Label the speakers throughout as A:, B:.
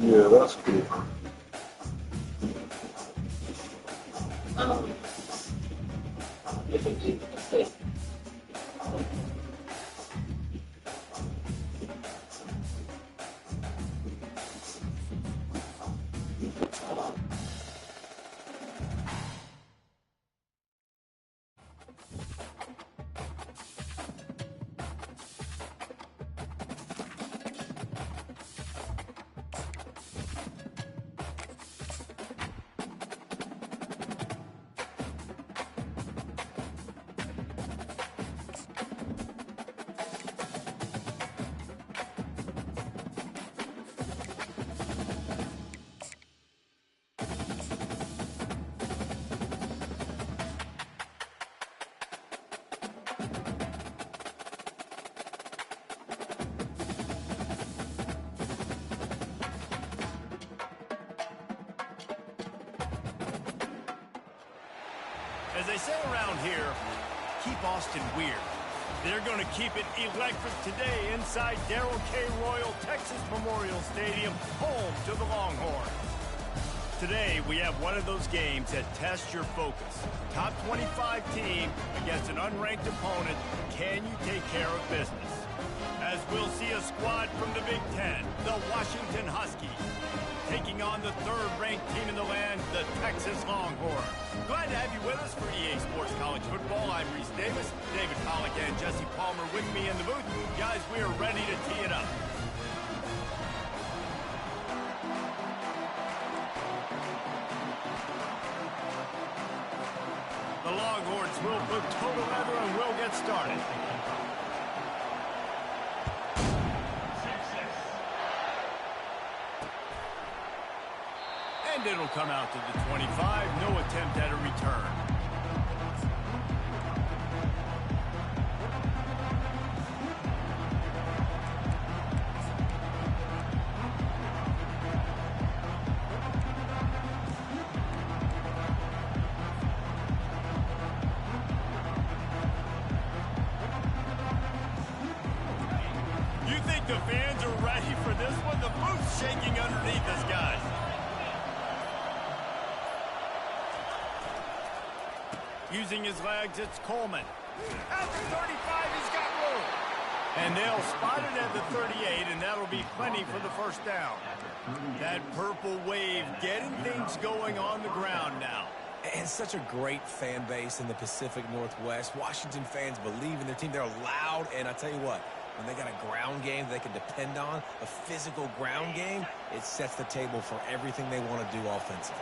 A: Yeah, that's cool.
B: As they say around here, keep Austin weird. They're going to keep it electric today inside Darrell K. Royal Texas Memorial Stadium, home to the Longhorns. Today, we have one of those games that tests your focus. Top 25 team against an unranked opponent. Can you take care of business? As we'll see a squad from the Big Ten, the Washington Huskies, taking on the third-ranked team in the land, the Texas Longhorns. Glad to have you with us for EA Sports College Football. I'm Reese Davis, David Pollack, and Jesse Palmer with me in the booth. Guys, we are ready to tee it up. The Longhorns will put total leather and will get started. And it'll come out to the 25. No attempt at a return. You think the fans are ready for this one? The booth's shaking underneath us, guys. Using his legs, it's Coleman. At the 35, he's got room. And they'll spot it at the 38, and that'll be plenty for the first down. That purple wave getting things going on the ground now.
C: And such a great fan base in the Pacific Northwest. Washington fans believe in their team. They're loud, and I tell you what, when they got a ground game they can depend on, a physical ground game, it sets the table for everything they want to do offensively.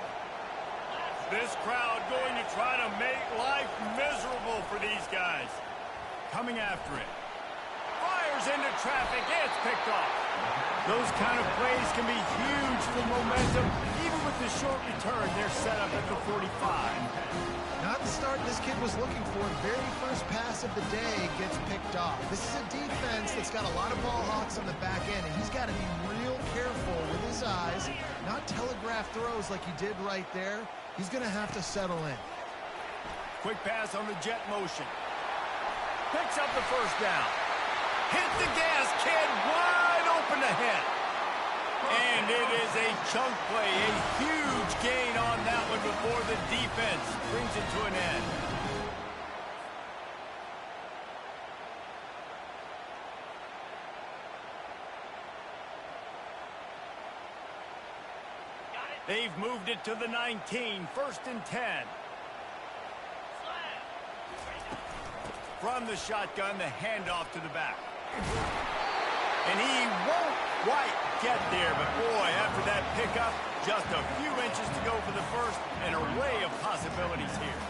B: This crowd going to try to make life miserable for these guys. Coming after it. Fires tears into traffic. It's picked off. Those kind of plays can be huge for momentum. Even with the short return, they're set up at the 45.
A: Not the start this kid was looking for. Very first pass of the day gets picked off. This is a defense that's got a lot of ball hawks on the back end, and he's got to be real careful with his eyes, not telegraph throws like he did right there. He's going to have to settle in.
B: Quick pass on the jet motion. Picks up the first down. Hit the gas, kid, wide open ahead. And it is a chunk play, a huge gain on that one before the defense brings it to an end. They've moved it to the 19, 1st and 10. From the shotgun, the handoff to the back. And he won't quite get there, but boy, after that pickup, just a few inches to go for the first, an array of possibilities here.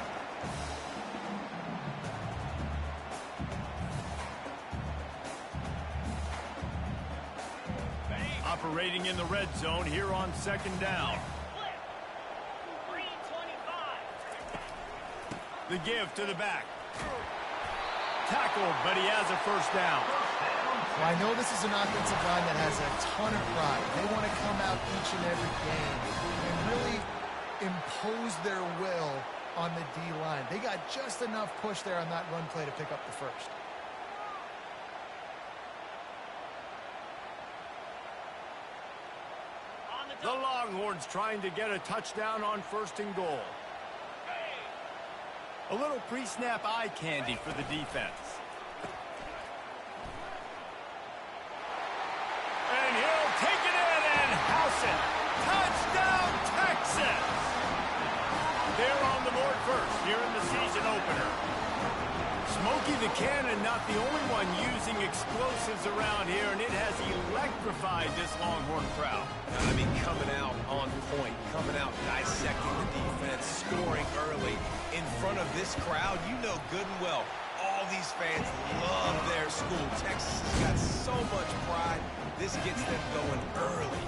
B: Operating in the red zone here on 2nd down. The give to the back. Tackled, but he has a first down.
A: Well, I know this is an offensive line that has a ton of pride. They want to come out each and every game and really impose their will on the D-line. They got just enough push there on that run play to pick up the first.
B: The Longhorns trying to get a touchdown on 1st and goal. A little pre-snap eye candy for the defense. And he'll take it in and house it. Touchdown, Texas! They're on the board first here in the season opener. Smokey the Cannon not the only one using explosives around here, and it has electrified this Longhorn crowd.
C: I mean, coming out on point, coming out dissecting the defense, scoring early in front of this crowd. You know good and well, all these fans love their school. Texas has got so much pride. This gets them going early.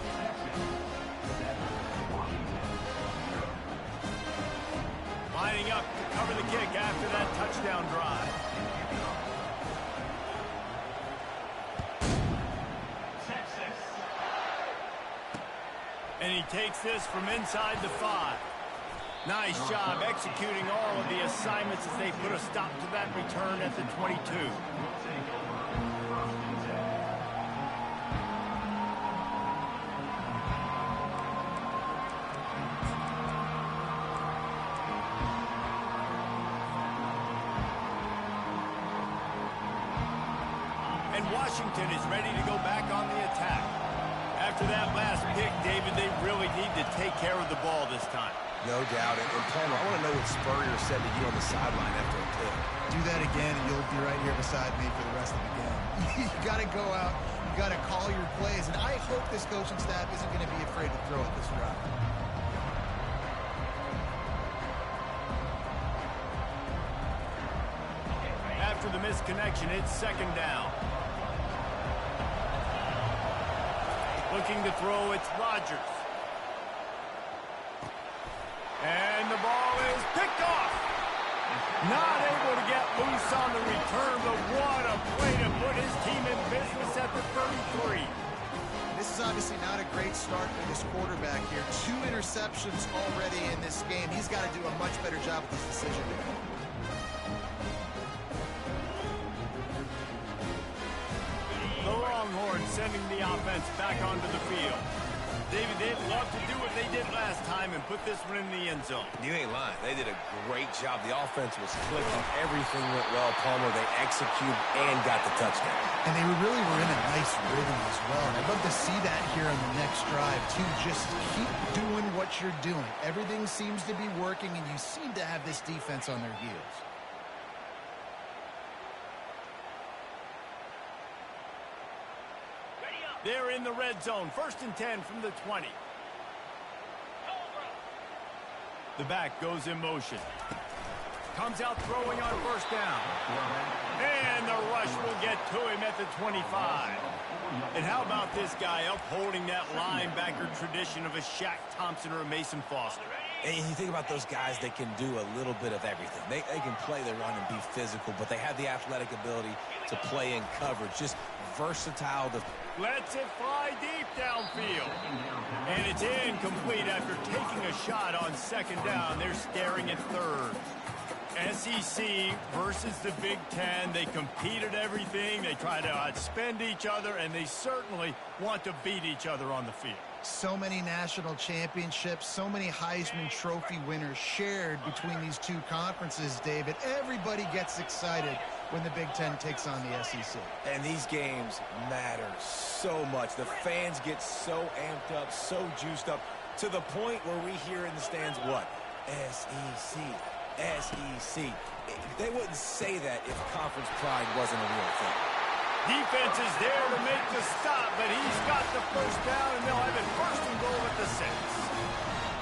B: Lining up to cover the kick after that touchdown drive. And he takes this from inside the 5. Nice job executing all of the assignments as they put a stop to that return at the 22. And Washington is ready to go back on the attack. After that last pick, David, they really need to take care of the ball this time.
C: No doubt. And Palmer, I want to know what Spurrier said to you on the sideline after a pick.
A: Do that again, and you'll be right here beside me for the rest of the game. You got to go out. You got to call your plays. And I hope this coaching staff isn't going to be afraid to throw at this drive.
B: After the misconnection, it's 2nd down. Looking to throw, it's Rodgers. And the ball is picked off. Not able to get loose on the return, but what a play to put his team in business at the 33.
A: This is obviously not a great start for this quarterback here. 2 interceptions already in this game. He's got to do a much better job with this decision making.
B: The Longhorns sending the offense back onto the field. David, they'd love to do what they did last time and put this one in the end zone.
C: You ain't lying. They did a great job. The offense was clicking. Everything went well. Palmer, they executed and got the touchdown.
A: And they really were in a nice rhythm as well. And I'd love to see that here on the next drive, too. Just keep doing what you're doing. Everything seems to be working, and you seem to have this defense on their heels.
B: They're in the red zone. 1st and 10 from the 20. The back goes in motion. Comes out throwing on first down. And the rush will get to him at the 25. And how about this guy upholding that linebacker tradition of a Shaq Thompson or a Mason Foster?
C: And you think about those guys that can do a little bit of everything. They can play the run and be physical, but they have the athletic ability to play in coverage. Just versatile.
B: Lets it fly deep downfield. And it's incomplete after taking a shot on second down. They're staring at third. SEC versus the Big Ten. They compete at everything. They try to outspend each other, and they certainly want to beat each other on the field.
A: So many national championships, so many Heisman Trophy winners shared between these two conferences, David. Everybody gets excited when the Big Ten takes on the SEC.
C: And these games matter so much. The fans get so amped up, so juiced up, to the point where we hear in the stands what? SEC. SEC. They wouldn't say that if conference pride wasn't a real thing.
B: Defense is there to make the stop, but he's got the first down, and they'll have it first and goal at the 6.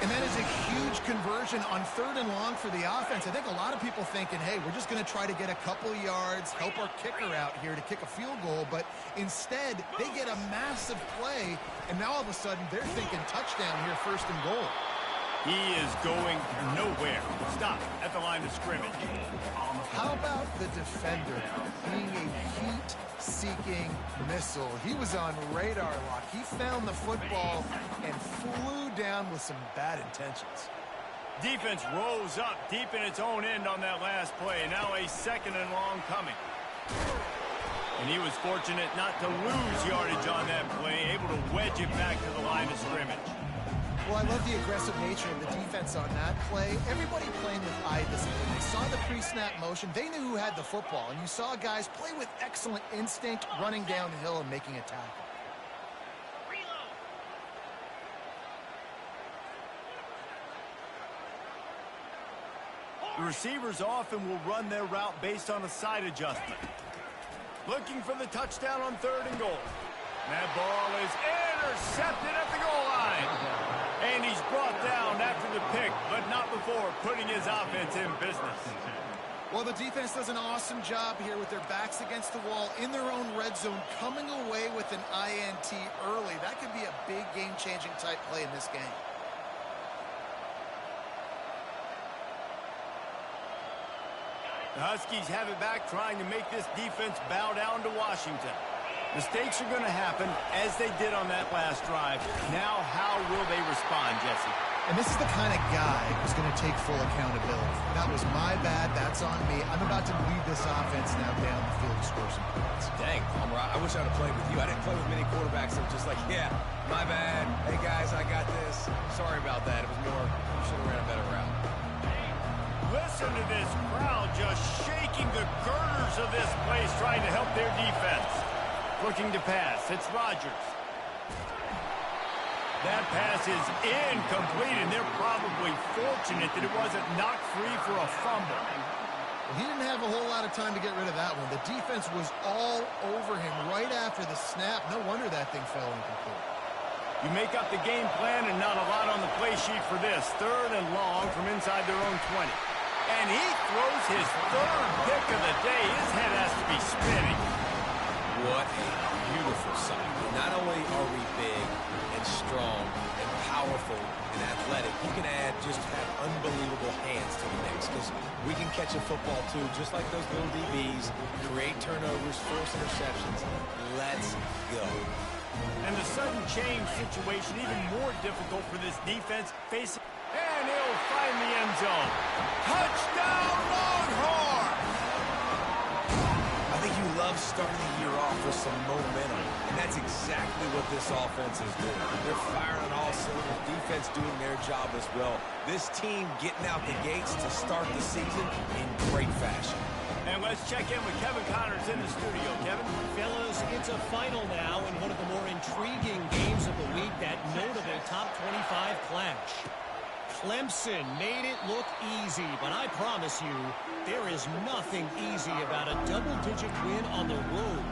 A: And that is a huge conversion on third and long for the offense. I think a lot of people thinking, hey, we're just going to try to get a couple yards, help our kicker out here to kick a field goal. But instead, they get a massive play, and now all of a sudden they're thinking touchdown here, first and goal.
B: He is going nowhere. Stop at the line of scrimmage.
A: How about the defender being a heat-seeking missile? He was on radar lock. He found the football and flew down with some bad intentions.
B: Defense rose up deep in its own end on that last play. Now a second and long coming. And he was fortunate not to lose yardage on that play, able to wedge it back to the line of scrimmage.
A: Well, I love the aggressive nature of the defense on that play. Everybody playing with eye discipline. They saw the pre-snap motion. They knew who had the football. And you saw guys play with excellent instinct, running downhill and making a tackle.
B: The receivers often will run their route based on a side adjustment. Looking for the touchdown on third and goal. That ball is intercepted at the goal line. And he's brought down after the pick, but not before putting his offense in business.
A: Well, the defense does an awesome job here with their backs against the wall in their own red zone, coming away with an INT early. That could be a big game-changing type play in this game.
B: The Huskies have it back, trying to make this defense bow down to Washington. Mistakes are going to happen, as they did on that last drive. Now, how will they respond, Jesse?
A: And this is the kind of guy who's going to take full accountability. That was my bad. That's on me. I'm about to lead this offense now down the field to score some points.
C: Dang, Palmer, I wish I'd have played with you. I didn't play with many quarterbacks that were just like, yeah, my bad. Hey, guys, I got this. Sorry about that. It was more, you should have ran a better route.
B: Listen to this crowd just shaking the girders of this place, trying to help their defense. Looking to pass. It's Rodgers. That pass is incomplete, and they're probably fortunate that it wasn't knocked free for a fumble.
A: Well, he didn't have a whole lot of time to get rid of that one. The defense was all over him right after the snap. No wonder that thing fell incomplete.
B: You make up the game plan and not a lot on the play sheet for this. Third and long from inside their own 20. And he throws his third pick of the day. His head has to be spinning.
C: What a beautiful sight. Not only are we big and strong and powerful and athletic, you can just have unbelievable hands to the mix, because we can catch a football too, just like those little DBs, create turnovers, force interceptions. Let's go.
B: And the sudden change situation even more difficult for this defense facing. And he'll find the end zone. Touchdown, Longhorn!
C: I think you love starting the year off with some momentum, and that's exactly what this offense is doing. They're firing on all cylinders, defense doing their job as well. This team getting out the gates to start the season in great fashion.
B: And let's check in with Kevin Connors in the studio. Kevin?
D: Fellas, it's a final now in one of the more intriguing games of the week, that notable top 25 clash. Clemson made it look easy, but I promise you, there is nothing easy about a double-digit win on the road.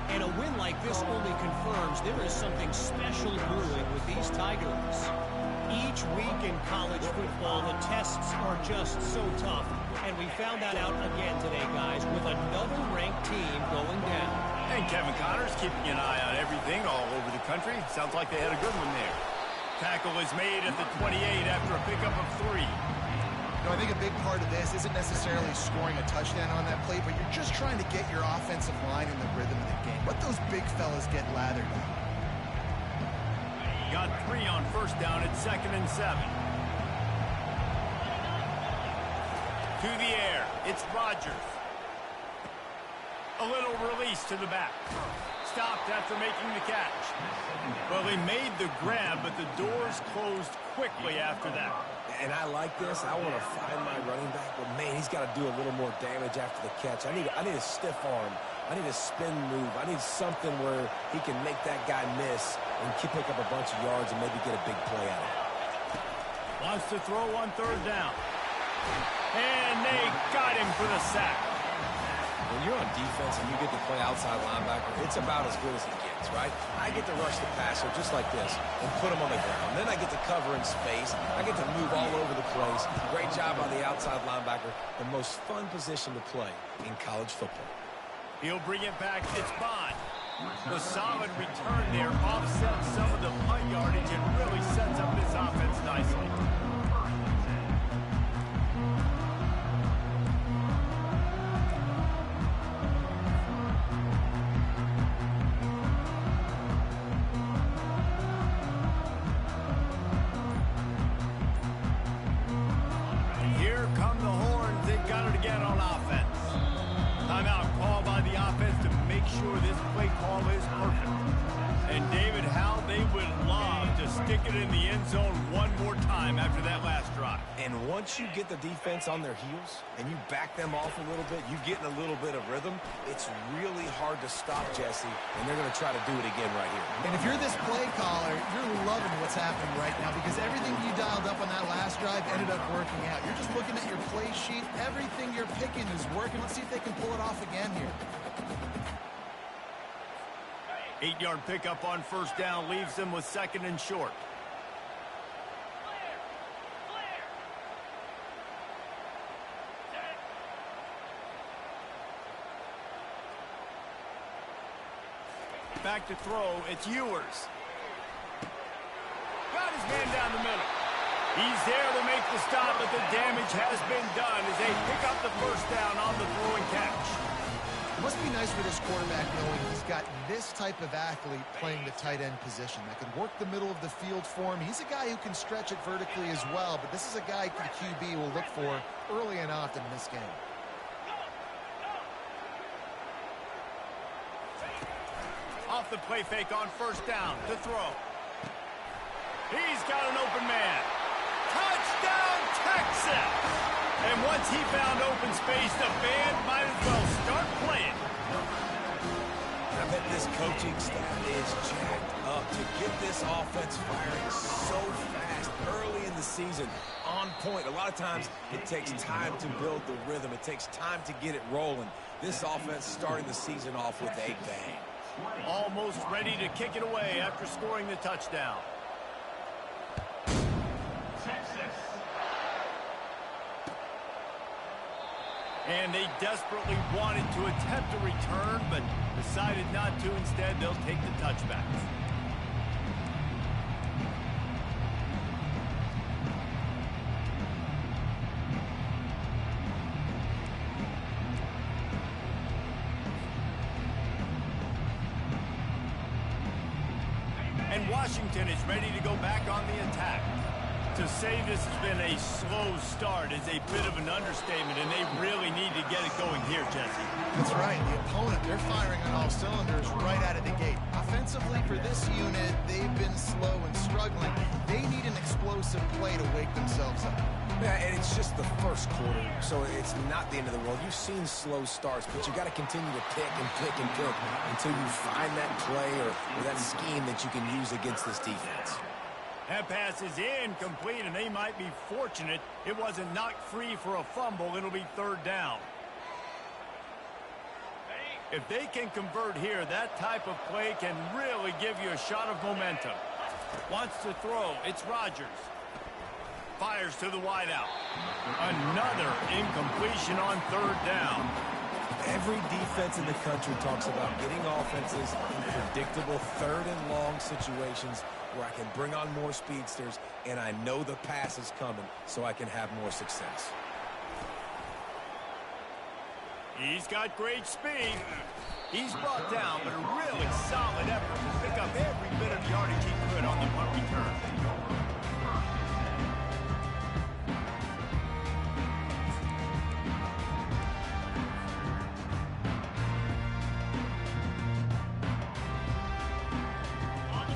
D: And a win like this only confirms there is something special brewing with these Tigers. Each week in college football, the tests are just so tough, and we found that out again today, guys, with another ranked team going down.
B: And Kevin Connors keeping an eye on everything all over the country. Sounds like they had a good one there. Tackle is made at the 28 after a pickup of 3.
A: You know, I think a big part of this isn't necessarily scoring a touchdown on that play, but you're just trying to get your offensive line in the rhythm of the game. Let those big fellas get lathered up.
B: Got 3 on first down at 2nd and 7. To the air, it's Rodgers. A little release to the back. Stopped after making the catch. Well, he made the grab, but the doors closed quickly after that.
C: And I like this. I want to find my running back, but man, he's got to do a little more damage after the catch. I need a stiff arm. I need a spin move. I need something where he can make that guy miss and pick up a bunch of yards and maybe get a big play out of it.
B: Wants to throw on 3rd down. And they got him for the sack.
C: When you're on defense and you get to play outside linebacker, it's about as good as it gets, right? I get to rush the passer just like this and put him on the ground. Then I get to cover in space. I get to move all over the place. Great job by the outside linebacker. The most fun position to play in college football.
B: He'll bring it back. It's Bond. The solid return there offsets some of the punt yardage and really sets up this offense nicely. Here come the horns. They got it again on offense. Timeout call by the offense to make sure this play call is perfect. And David, how they would love to stick it in the end zone one more time after that last drive.
C: And once you get the defense on their heels and you back them off a little bit, you get in a little bit of rhythm, it's really hard to stop, Jesse, and they're going to try to do it again right here.
A: And if you're this play caller, you're loving what's happening right now because everything you dialed up on that last drive ended up working out. You're just looking at your play sheet. Everything you're picking is working. Let's see if they can pull it off again here.
B: 8-yard pickup on 1st down leaves them with 2nd and short. Back to throw, it's Ewers. Got his man down the middle. He's there to make the stop, but the damage has been done as they pick up the 1st down on the throw and catch.
A: It must be nice for this quarterback knowing he's got this type of athlete playing the tight end position that can work the middle of the field for him. He's a guy who can stretch it vertically as well, but this is a guy the QB will look for early and often in this game.
B: Off the play fake on 1st down to throw. He's got an open man. Touchdown, Texas! And once he found open space, the band might as well start playing.
C: I bet this coaching staff is jacked up to get this offense firing so fast early in the season, on point. A lot of times it takes time to build the rhythm. It takes time to get it rolling. This offense starting the season off with a bang.
B: Almost ready to kick it away after scoring the touchdown. And they desperately wanted to attempt a return, but decided not to. Instead, they'll take the touchbacks. And Washington is ready to go back on the attack. To say this has been a slow start is a bit of an understatement, and they really need to get it going here, Jesse.
A: That's right. The opponent, they're firing on all cylinders right out of the gate. Offensively, for this unit, they've been slow and struggling. They need an explosive play to wake themselves up.
C: Yeah, and it's just the first quarter, so it's not the end of the world. You've seen slow starts, but you got to continue to pick and pick and pick until you find that play or that scheme that you can use against this defense.
B: That pass is incomplete, and they might be fortunate it wasn't knocked free for a fumble. It'll be 3rd down. If they can convert here, that type of play can really give you a shot of momentum. Wants to throw. It's Rodgers. fires to the wideout. Another incompletion on third down.
C: Every defense in the country talks about getting offenses in predictable third and long situations where I can bring on more speedsters and I know the pass is coming so I can have more success.
B: He's got great speed. He's brought down, but a really solid effort to pick up every bit of yardage he could on the punt return.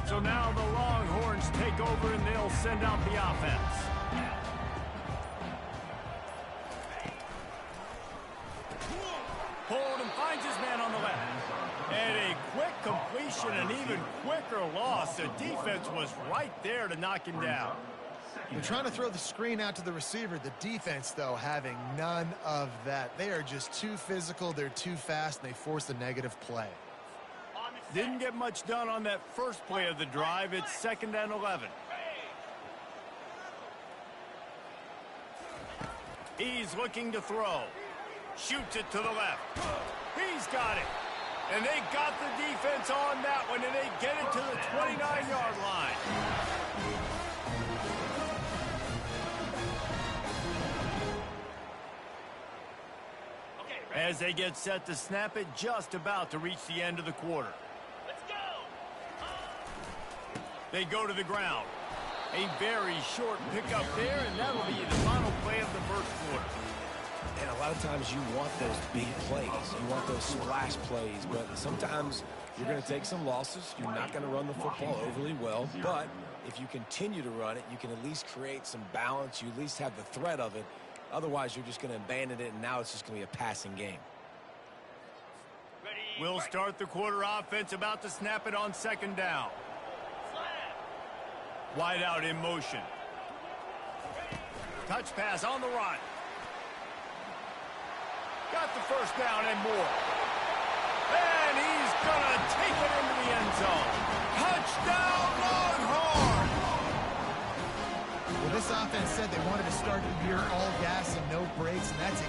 B: So now the Longhorns take over and they'll send out the offense. Holden finds his man on the left. And a quick completion, an even quicker loss. The defense was right there to knock him down.
A: They're trying to throw the screen out to the receiver. The defense, though, having none of that. They are just too physical, they're too fast, and they force a negative play.
B: Didn't get much done on that first play of the drive. It's 2nd and 11. He's looking to throw. Shoots it to the left. He's got it. And they got the defense on that one, and they get it to the 29-yard line. As they get set to snap it, just about to reach the end of the quarter. Let's go! They go to the ground. A very short pickup there, and that'll be the final play of the first quarter.
C: And a lot of times you want those big plays. You want those splash plays. But sometimes you're going to take some losses. You're not going to run the football overly well. But if you continue to run it, you can at least create some balance. You at least have the threat of it. Otherwise, you're just going to abandon it, and now it's just going to be a passing game.
B: We'll start the quarter offense, about to snap it on 2nd down. Wide out in motion. Touch pass on the run. Got the first down and more. And he's going to take it into the end zone. Touchdown, Longhorns!
A: Well, this offense said they wanted to start the year all gas and no brakes, and that's it.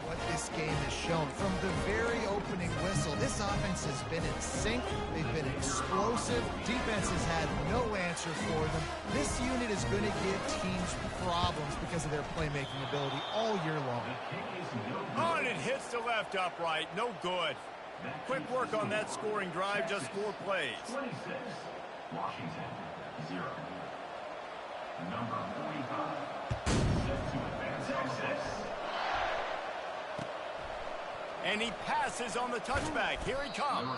A: What this game has shown from the very opening whistle, this offense has been in sync. They've been explosive. Defense has had no answer for them. This unit is going to give teams problems because of their playmaking ability all year long.
B: Oh, and it hits the left upright. No good. Quick work on that scoring drive, just 4 plays.
E: 26, Washington, 0. Number 45, set to advance Texas.
B: And he passes on the touchback. Here he comes.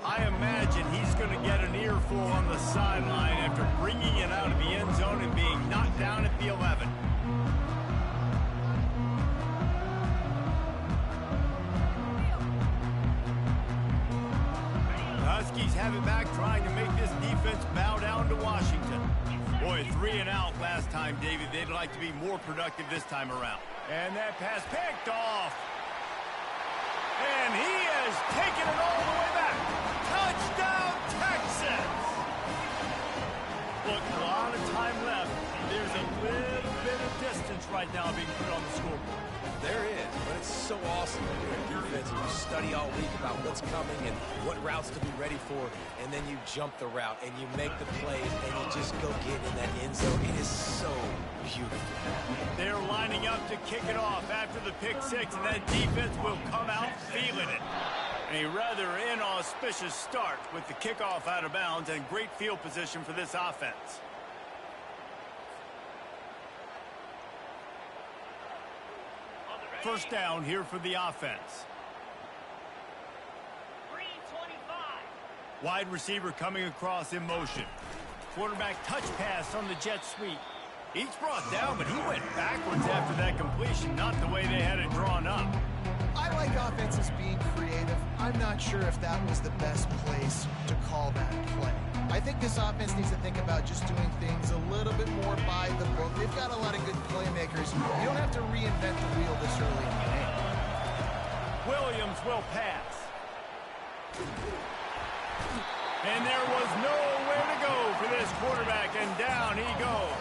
B: I imagine he's going to get an earful on the sideline after bringing it out of the end zone and being knocked down at the 11. Huskies have it back, trying to make this defense bow down to Washington. Boy, 3 and out last time, David. They'd like to be more productive this time around. And that pass picked off. And he has taken it all the way back. Touchdown, Texas! Look, a lot of time left. There's a little bit of distance right now being put on the scoreboard.
C: There is, but it's so awesome when you're a defense and you study all week about what's coming and what routes to be ready for, and then you jump the route and you make the plays and you just go get in that end zone. It is so beautiful.
B: They're lining up to kick it off after the pick 6, and that defense will come out feeling it. A rather inauspicious start with the kickoff out of bounds and great field position for this offense. First down here for the offense.
D: 325.
B: Wide receiver coming across in motion. Quarterback touch pass on the jet sweep. Each brought down, but he went backwards after that completion, not the way they had it drawn up.
A: I like offenses being creative. I'm not sure if that was the best place to call that play. I think this offense needs to think about just doing things a little bit more by the book. They've got a lot of good playmakers. You don't have to reinvent the wheel this early in the game.
B: Williams will pass. And there was nowhere to go for this quarterback, and down he goes.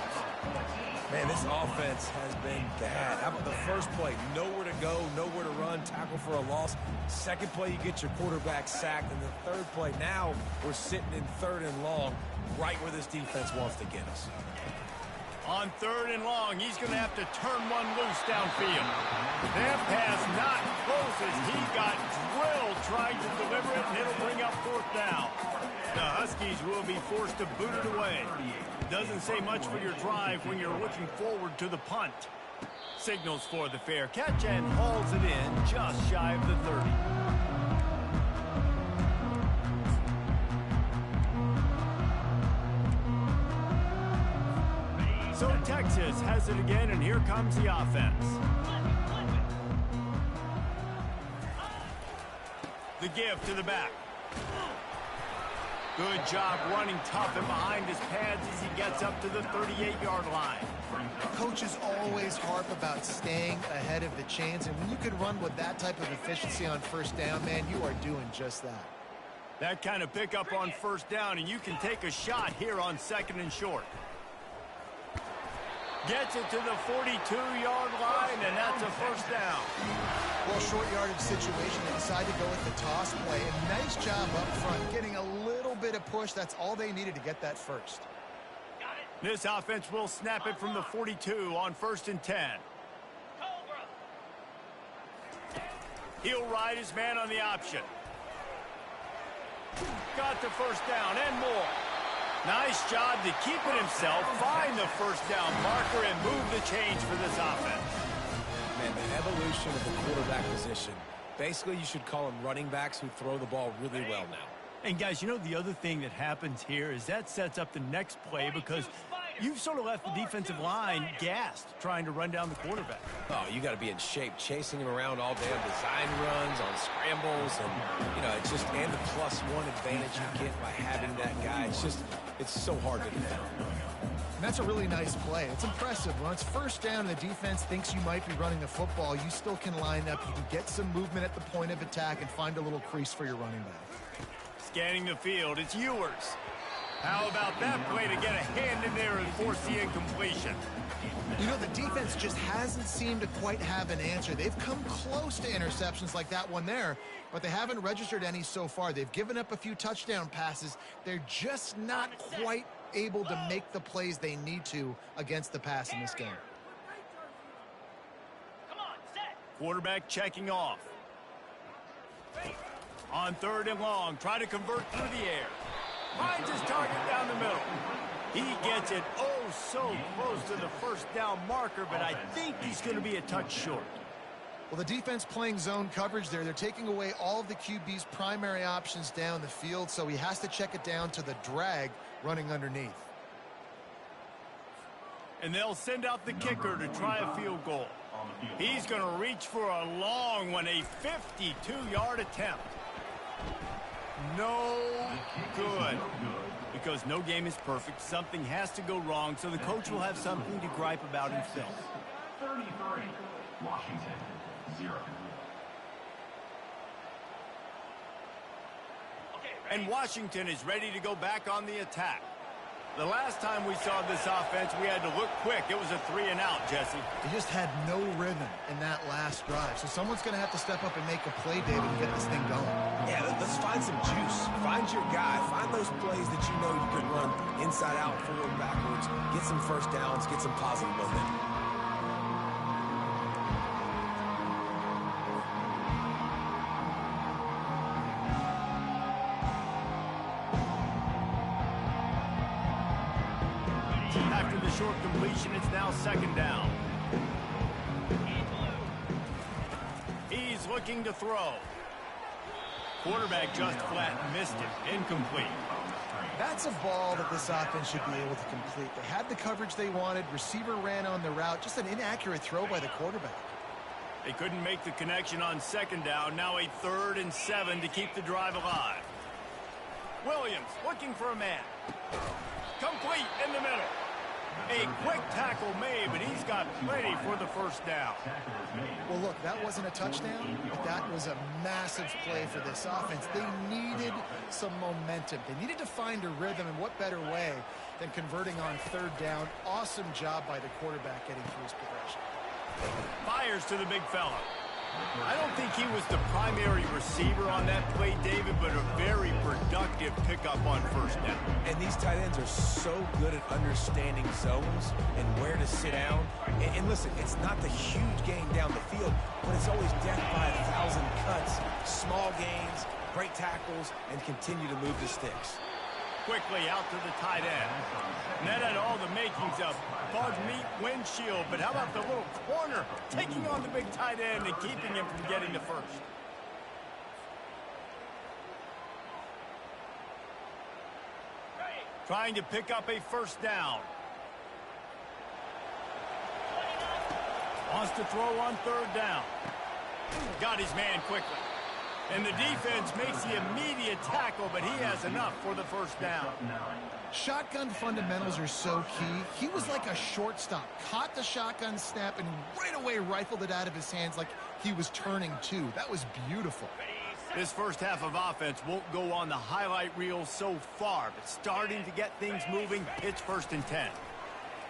C: Man, this offense has been bad. How about the first play? Nowhere to go, nowhere to run, tackle for a loss. Second play, you get your quarterback sacked. And the third play, now we're sitting in 3rd and long, right where this defense wants to get us.
B: On 3rd and long, he's going to have to turn one loose downfield. That pass not close as he got drilled trying to deliver it, and it'll bring up 4th down. The Huskies will be forced to boot it away. Doesn't say much for your drive when you're looking forward to the punt. Signals for the fair catch and hauls it in just shy of the 30. So Texas has it again, and here comes the offense. The give to the back. Good job running tough and behind his pads as he gets up to the 38-yard line.
A: Coaches always harp about staying ahead of the chains, and when you can run with that type of efficiency on first down, man, you are doing just that.
B: That kind of pickup on first down, and you can take a shot here on 2nd and short. Gets it to the 42-yard line, and that's a first down.
A: Well, short yardage situation, they decide to go with the toss play. And nice job up front, getting a little bit of push. That's all they needed to get that first.
B: This offense will snap it from the 42 on 1st and 10. He'll ride his man on the option. Got the first down and more. Nice job to keep it himself, find the first down marker, and move the change for this offense.
C: Man, the evolution of the quarterback position. Basically, you should call them running backs who throw the ball really well now.
B: And guys, you know the other thing that happens here is that sets up the next play because you've sort of left the defensive line gassed trying to run down the quarterback.
C: Oh, you got to be in shape, chasing him around all day on design runs, on scrambles, and, you know, it's just, and the +1 advantage you get by having that guy. It's just, it's so hard to defend.
A: And that's a really nice play. It's impressive. When it's first down and the defense thinks you might be running the football, you still can line up. You can get some movement at the point of attack and find a little crease for your running back.
B: Scanning the field, it's Ewers. How about that play to get a hand in there and force the incompletion?
A: You know, the defense just hasn't seemed to quite have an answer. They've come close to interceptions like that one there, but they haven't registered any so far. They've given up a few touchdown passes. They're just not quite able to make the plays they need to against the pass in this game.
B: Quarterback checking off. On 3rd and long, try to convert through the air. Finds his target down the middle. He gets it oh so close to the first down marker, but I think he's going to be a touch short.
A: Well, the defense playing zone coverage there. They're taking away all of the QB's primary options down the field, so he has to check it down to the drag running underneath.
B: And they'll send out the kicker to try a field goal. He's going to reach for a long one, a 52-yard attempt. No good. Because no game is perfect. Something has to go wrong, so the coach will have something to gripe about himself.
E: 33, Washington, 0.
B: And Washington is ready to go back on the attack. The last time we saw this offense, we had to look quick. It was a 3-and-out, Jesse.
A: They just had no rhythm in that last drive. So someone's going to have to step up and make a play, David, and get this thing going.
C: Yeah, let's find some juice. Find your guy. Find those plays that you know you can run inside out, forward, backwards. Get some first downs. Get some positive momentum.
B: After the short completion, it's now 2nd down. looking to throw. Quarterback just flat missed it. Incomplete.
A: That's a ball that this offense should be able to complete. They had the coverage they wanted. Receiver ran on the route. Just an inaccurate throw by the quarterback.
B: They couldn't make the connection on second down. Now a 3rd and 7 to keep the drive alive. Williams looking for a man. Complete in the middle. A quick tackle made, but he's got plenty for the first down.
A: Well, look, that wasn't a touchdown, but that was a massive play for this offense. They needed some momentum. They needed to find a rhythm, and what better way than converting on 3rd down. Awesome job by the quarterback getting through his progression.
B: Fires to the big fella. I don't think he was the primary receiver on that play, David, but a very productive pickup on first down.
C: And these tight ends are so good at understanding zones and where to sit down. And listen, it's not the huge gain down the field, but it's always death by 1,000 cuts, small gains, great tackles, and continue to move the sticks.
B: Quickly out to the tight end. And that had all the makings of Bud Meat windshield, but how about the little corner taking on the big tight end and keeping him from getting the first? Trying to pick up a first down. Wants to throw on 3rd down. Got his man quickly. And the defense makes the immediate tackle, but he has enough for the first down.
A: Shotgun fundamentals are so key. He was like a shortstop. Caught the shotgun snap and right away rifled it out of his hands like he was turning two. That was beautiful.
B: This first half of offense won't go on the highlight reel so far, but starting to get things moving. Pitch 1st and 10.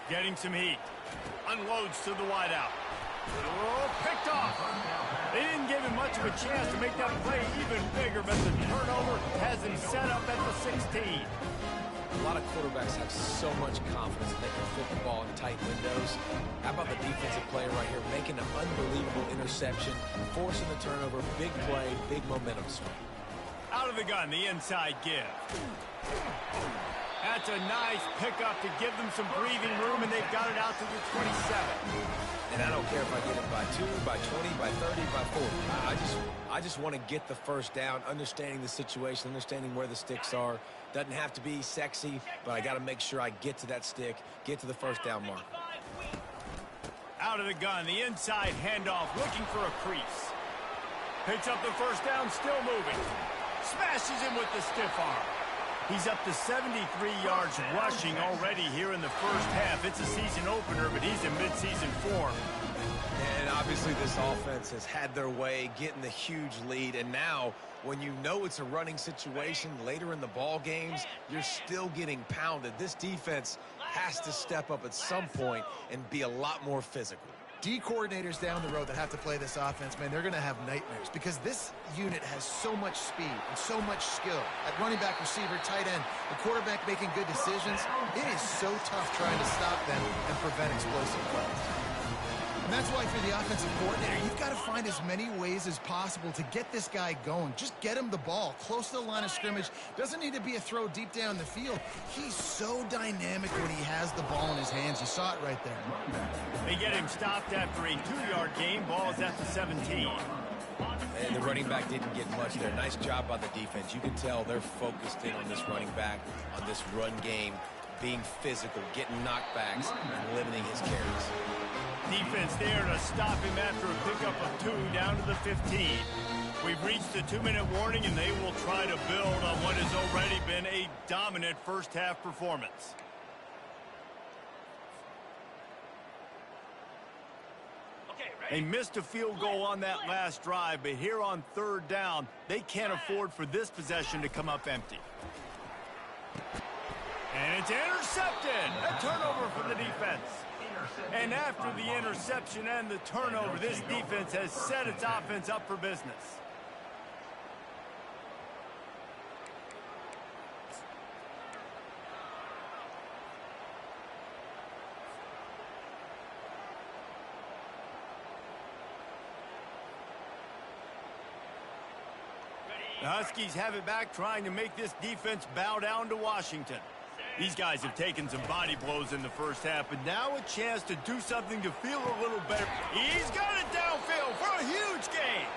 B: Getting some heat. Unloads to the wideout. Oh, picked off. They didn't give him much of a chance to make that play even bigger, but the turnover has him set up at the 16.
C: A lot of quarterbacks have so much confidence that they can fit the ball in tight windows. How about the defensive player right here making an unbelievable interception, forcing the turnover, big play, big momentum swing.
B: Out of the gun, the inside give. That's a nice pickup to give them some breathing room, and they've got it out to the 27.
C: And I don't care if I get it by 2, by 20, by 30, by 40. I just want to get the first down, understanding the situation, understanding where the sticks are. Doesn't have to be sexy, but I got to make sure I get to that stick, get to the first down mark.
B: Out of the gun, the inside handoff, looking for a crease. Picks up the first down, still moving. Smashes him with the stiff arm. He's up to 73 yards rushing already here in the first half. It's a season opener, but he's in midseason form.
C: And obviously this offense has had their way, getting the huge lead. And now, when you know it's a running situation later in the ball games, you're still getting pounded. This defense has to step up at some point and be a lot more physical.
A: D coordinators down the road that have to play this offense, man, they're going to have nightmares because this unit has so much speed and so much skill. At running back, receiver, tight end, the quarterback making good decisions. It is so tough trying to stop them and prevent explosive plays. And that's why for the offensive coordinator, you've got to find as many ways as possible to get this guy going. Just get him the ball close to the line of scrimmage. Doesn't need to be a throw deep down the field. He's so dynamic when he has the ball in his hands. You saw it right there.
B: They get him stopped after a 2-yard gain. Ball is at the 17.
C: And the running back didn't get much there. Nice job by the defense. You can tell they're focused in on this running back, on this run game, being physical, getting knockbacks, and limiting his carries.
B: Defense there to stop him after a pickup of 2 down to the 15. We've reached the 2-minute warning, and they will try to build on what has already been a dominant first-half performance. They missed a field goal on that last drive, but here on 3rd down, they can't afford for this possession to come up empty. And it's intercepted. A turnover for the defense. And after the interception and the turnover, this defense has set its offense up for business. The Huskies have it back, trying to make this defense bow down to Washington. These guys have taken some body blows in the first half, but now a chance to do something to feel a little better. He's got it downfield for a huge gain.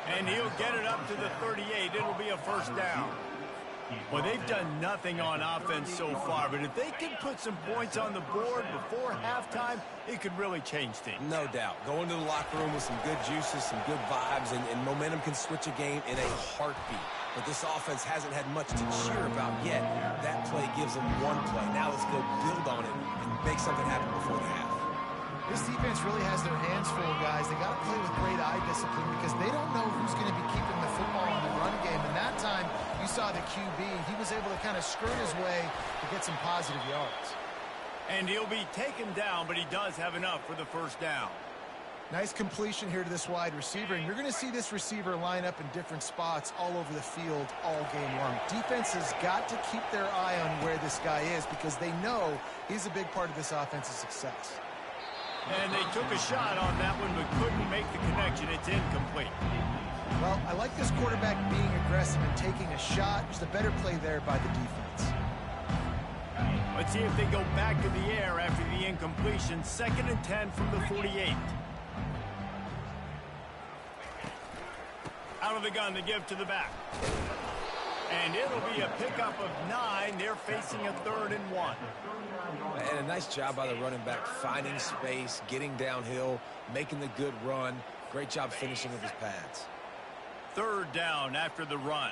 B: And he'll get it up to the 38. It'll be a first down. Well, they've done nothing on offense so far, but if they can put some points on the board before halftime, it could really change things.
C: No doubt. Go into the locker room with some good juices, some good vibes, and momentum can switch a game in a heartbeat. But this offense hasn't had much to cheer about yet. That play gives them one play. Now let's go build on it and make something happen before the half.
A: This defense really has their hands full, guys. They got to play with great eye discipline because they don't know who's going to be keeping the football in the run game. And that time, you saw the QB. He was able to kind of skirt his way to get some positive yards.
B: And he'll be taken down, but he does have enough for the first down.
A: Nice completion here to this wide receiver. And you're going to see this receiver line up in different spots all over the field all game long. Defense has got to keep their eye on where this guy is because they know he's a big part of this offense's success.
B: And they took a shot on that one, but couldn't make the connection. It's incomplete.
A: Well, I like this quarterback being aggressive and taking a shot. Just a better play there by the defense.
B: Let's see if they go back to the air after the incompletion. 2nd and 10 from the 48. Out of the gun to give to the back. And it'll be a pickup of 9. They're facing a 3rd and 1.
C: And a nice job by the running back, finding space, getting downhill, making the good run. Great job finishing with his pads.
B: 3rd down after the run.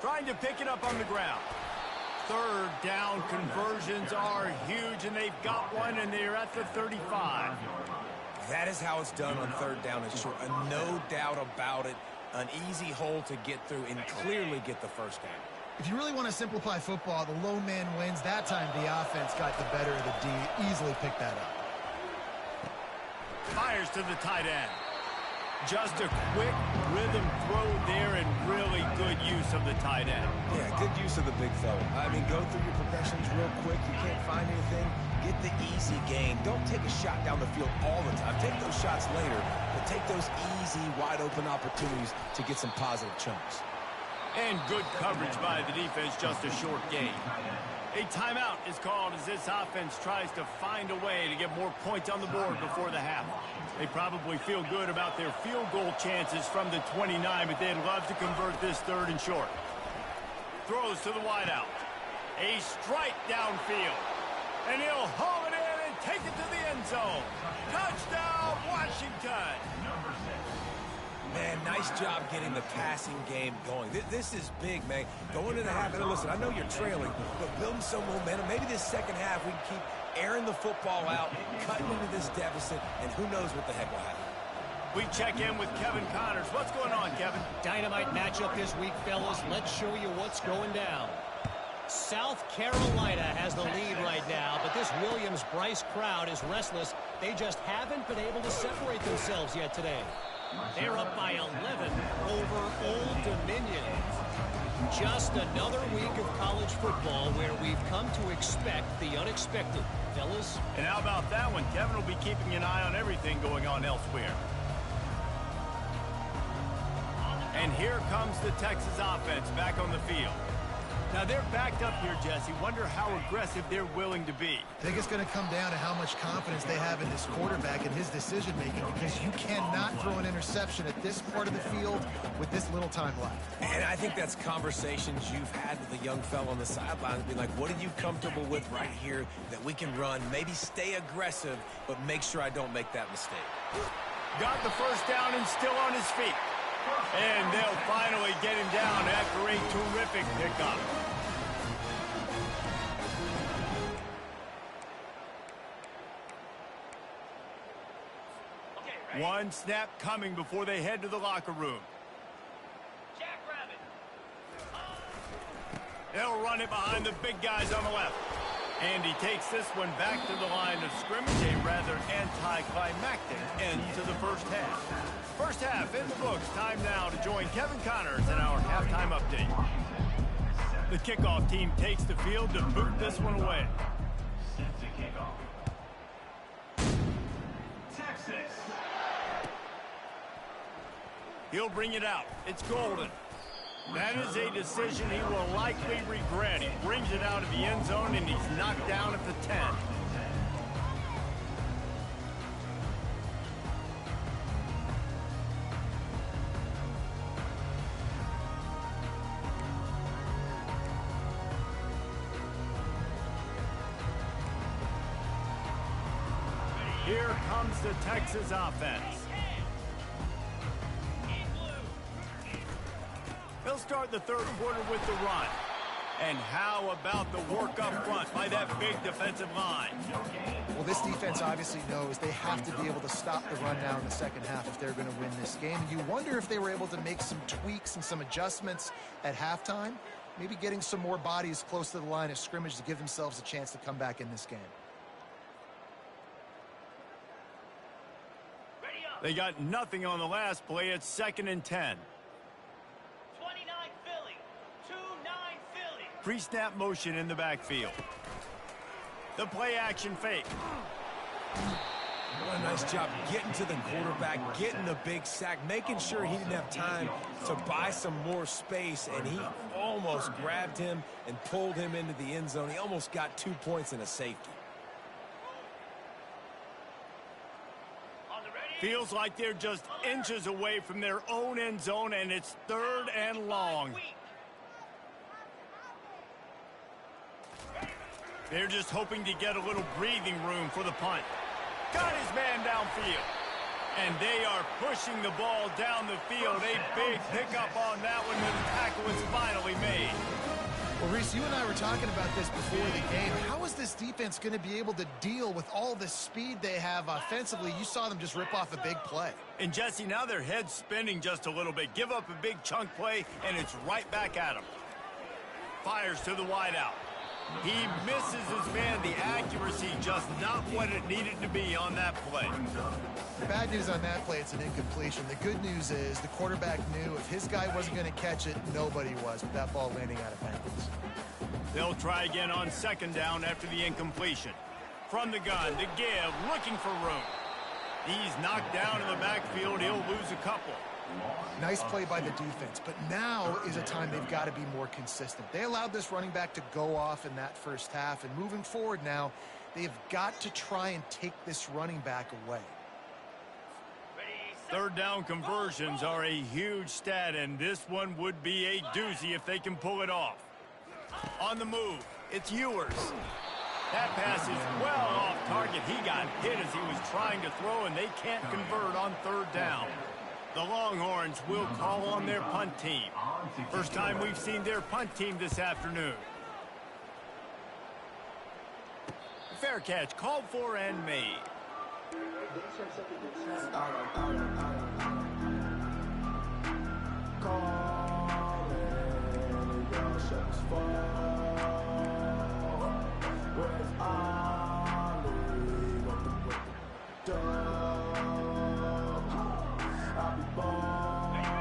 B: Trying to pick it up on the ground. 3rd down conversions are huge, and they've got one, and they're at the 35.
C: That is how it's done on 3rd down and short. No doubt about it. An easy hole to get through and clearly get the first down.
A: If you really want to simplify football, the low man wins. That time the offense got the better of the D. Easily picked that up.
B: Fires to the tight end. Just a quick rhythm throw there and really good use of the tight end.
C: Yeah, good use of the big fella. I mean, go through your progressions real quick. You can't find anything. Get the easy gain. Don't take a shot down the field all the time. Take those shots later, but take those easy, wide-open opportunities to get some positive chunks.
B: And good coverage by the defense, just a short gain. A timeout is called as this offense tries to find a way to get more points on the board before the half. They probably feel good about their field goal chances from the 29, but they'd love to convert this 3rd and short. Throws to the wideout. A strike downfield. And he'll haul it in and take it to the end zone. Touchdown, Washington!
C: Man, nice job getting the passing game going. This is big, man. Going into the half, and listen, I know you're trailing, but building some momentum. Maybe this second half we can keep airing the football out, cutting into this deficit, and who knows what the heck will happen.
B: We check in with Kevin Connors. What's going on, Kevin?
D: Dynamite matchup this week, fellas. Let's show you what's going down. South Carolina has the lead right now, but this Williams-Brice crowd is restless. They just haven't been able to separate themselves yet today. They're up by 11 over Old Dominion. Just another week of college football where we've come to expect the unexpected. Fellas?
B: And how about that one? Kevin will be keeping an eye on everything going on elsewhere. And here comes the Texas offense back on the field. Now, they're backed up here, Jesse. Wonder how aggressive they're willing to be.
A: I think it's going to come down to how much confidence they have in this quarterback and his decision-making because you cannot throw an interception at this part of the field with this little time left.
C: And I think that's conversations you've had with the young fellow on the sidelines. Be like, what are you comfortable with right here that we can run? Maybe stay aggressive, but make sure I don't make that mistake.
B: Got the first down and still on his feet. And they'll finally get him down after a terrific pickup. One snap coming before they head to the locker room. They'll run it behind the big guys on the left. And he takes this one back to the line of scrimmage, a rather anticlimactic end to the first half. First half in the books. Time now to join Kevin Connors in our halftime update. The kickoff team takes the field to boot this one away.
E: Set to kick off. Texas.
B: He'll bring it out. It's Golden. That is a decision he will likely regret. He brings it out of the end zone, and he's knocked down at the 10. here comes the Texas offense. They'll start the third quarter with the run. And how about the work up front by that big defensive line?
A: Well, this defense obviously knows they have to be able to stop the run now in the second half if they're going to win this game. You wonder if they were able to make some tweaks and some adjustments at halftime, maybe getting some more bodies close to the line of scrimmage to give themselves a chance to come back in this game.
B: They got nothing on the last play. It's 2nd and 10.
E: 29 Philly. 2-9 Philly.
B: Pre-snap motion in the backfield. The play action fake.
C: What a nice job getting to the quarterback, getting the big sack, making sure he didn't have time to buy some more space, and he almost grabbed him and pulled him into the end zone. He almost got 2 points and a safety.
B: Feels like they're just inches away from their own end zone, and it's 3rd and long. They're just hoping to get a little breathing room for the punt. Got his man downfield. And they are pushing the ball down the field. A big pickup on that one when the tackle is finally made.
A: Well, Reese, you and I were talking about this before the game. How is this defense going to be able to deal with all the speed they have offensively? You saw them just rip off a big play.
B: And, Jesse, now their head's spinning just a little bit. Give up a big chunk play, and it's right back at him. Fires to the wideout. He misses his man. The accuracy just not what it needed to be on that play.
A: The bad news on that play, it's an incompletion. The good news is the quarterback knew if his guy wasn't going to catch it, nobody was, with that ball landing out of bounds.
B: They'll try again on 2nd down after the incompletion. From the gun to give, looking for room. He's knocked down in the backfield. He'll lose a couple.
A: Nice play by the defense, but now is a time they've got to be more consistent. They allowed this running back to go off in that first half, and moving forward now, they've got to try and take this running back away.
B: 3rd down conversions are a huge stat, and this one would be a doozy if they can pull it off. On the move, it's Ewers. That pass is well off target. He got hit as he was trying to throw, and they can't convert on 3rd down. The Longhorns will call on their punt team. First time we've seen their punt team this afternoon. Fair catch called for and made.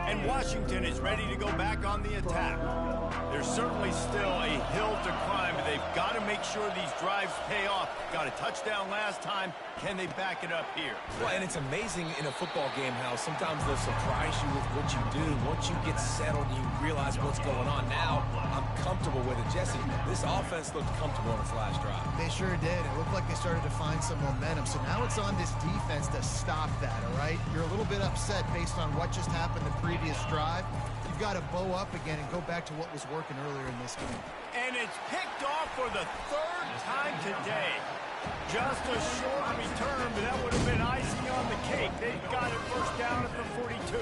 B: And Washington is ready to go back on the attack. There's certainly still a hill to climb, but they've got to make sure these drives pay off. Got a touchdown last time. Can they back it up here?
C: Well, and it's amazing in a football game how sometimes they'll surprise you with what you do. Once you get settled and you realize what's going on now, I'm comfortable with it. Jesse, this offense looked comfortable on its last drive.
A: They sure did. It looked like they started to find some momentum. So now it's on this defense to stop that, all right? You're a little bit upset based on what just happened the previous drive. You've got to bow up again and go back to what was working earlier in this game.
B: And it's picked off for the 3rd time today. Just a short return, but that would have been icing on the cake. They've got it first down at the 42.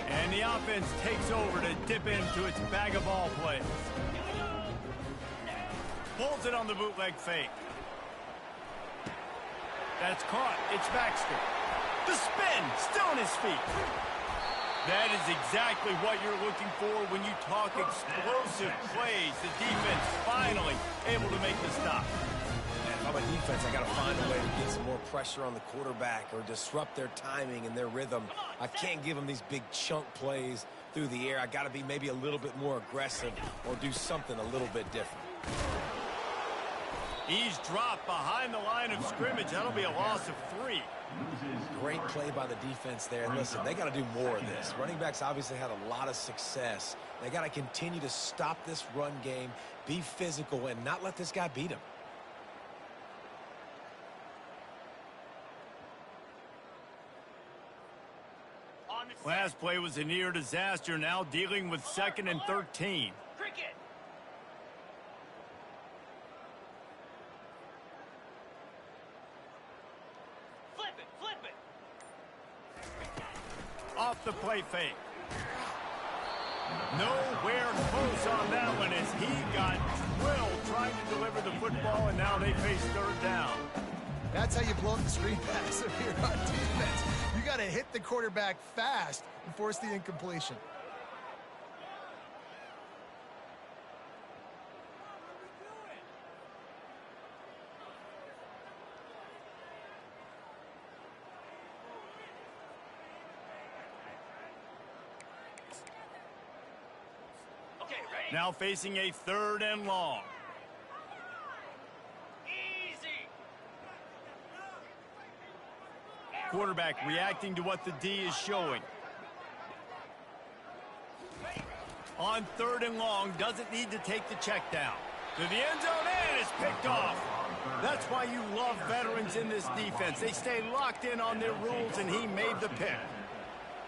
B: And the offense takes over to dip into its bag of ball plays. Pulls it on the bootleg fake. That's caught. It's Baxter. The spin, still on his feet. That is exactly what you're looking for when you talk explosive plays. The defense finally able to make the stop.
C: And if I'm a defense, I got to find a way to get some more pressure on the quarterback or disrupt their timing and their rhythm. I can't give them these big chunk plays through the air. I got to be maybe a little bit more aggressive or do something a little bit different.
B: He's dropped behind the line of scrimmage. That'll be a loss of 3.
C: Great play by the defense there. And listen, they got to do more of this. Running backs obviously had a lot of success. They got to continue to stop this run game, be physical, and not let this guy beat him.
B: Last play was a near disaster. Now dealing with 2nd and 13.
E: Cricket.
B: the play fake. Nowhere close on that one as he got drilled trying to deliver the football, and now they face third down.
A: That's how you blow up the screen pass if you're on defense. You got to hit the quarterback fast and force the incompletion.
E: Okay, ready?
B: Now facing a third and long.
E: Easy.
B: Quarterback reacting to what the D is showing. On third and long, doesn't need to take the check down. To the end zone, and it's picked off. That's why you love veterans in this defense. They stay locked in on their rules, and he made the pick.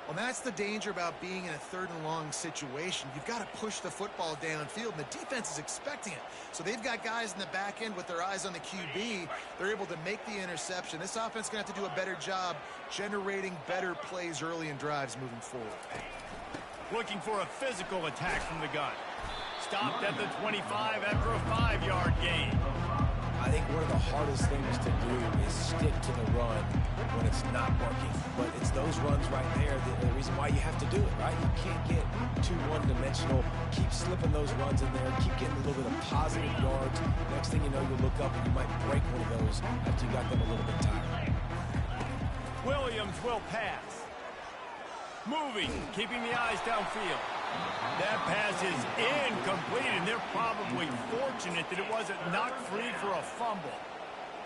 A: Well, that's the danger about being in a third and long situation. You've got to push the football downfield, and the defense is expecting it. So they've got guys in the back end with their eyes on the QB. They're able to make the interception. This offense is going to have to do a better job generating better plays early in drives moving forward.
B: Looking for a physical attack from the gun. Stopped at the 25 after a 5-yard gain.
C: I think one of the hardest things to do is stick to the run when it's not working. But it's those runs right there that the reason why you have to do it, right? You can't get too one-dimensional. Keep slipping those runs in there. Keep getting a little bit of positive yards. Next thing you know, you'll look up and you might break one of those after you got them a little bit tired.
B: Williams will pass. Moving, keeping the eyes downfield. That pass is incomplete, and they're probably fortunate that it wasn't knocked free for a fumble.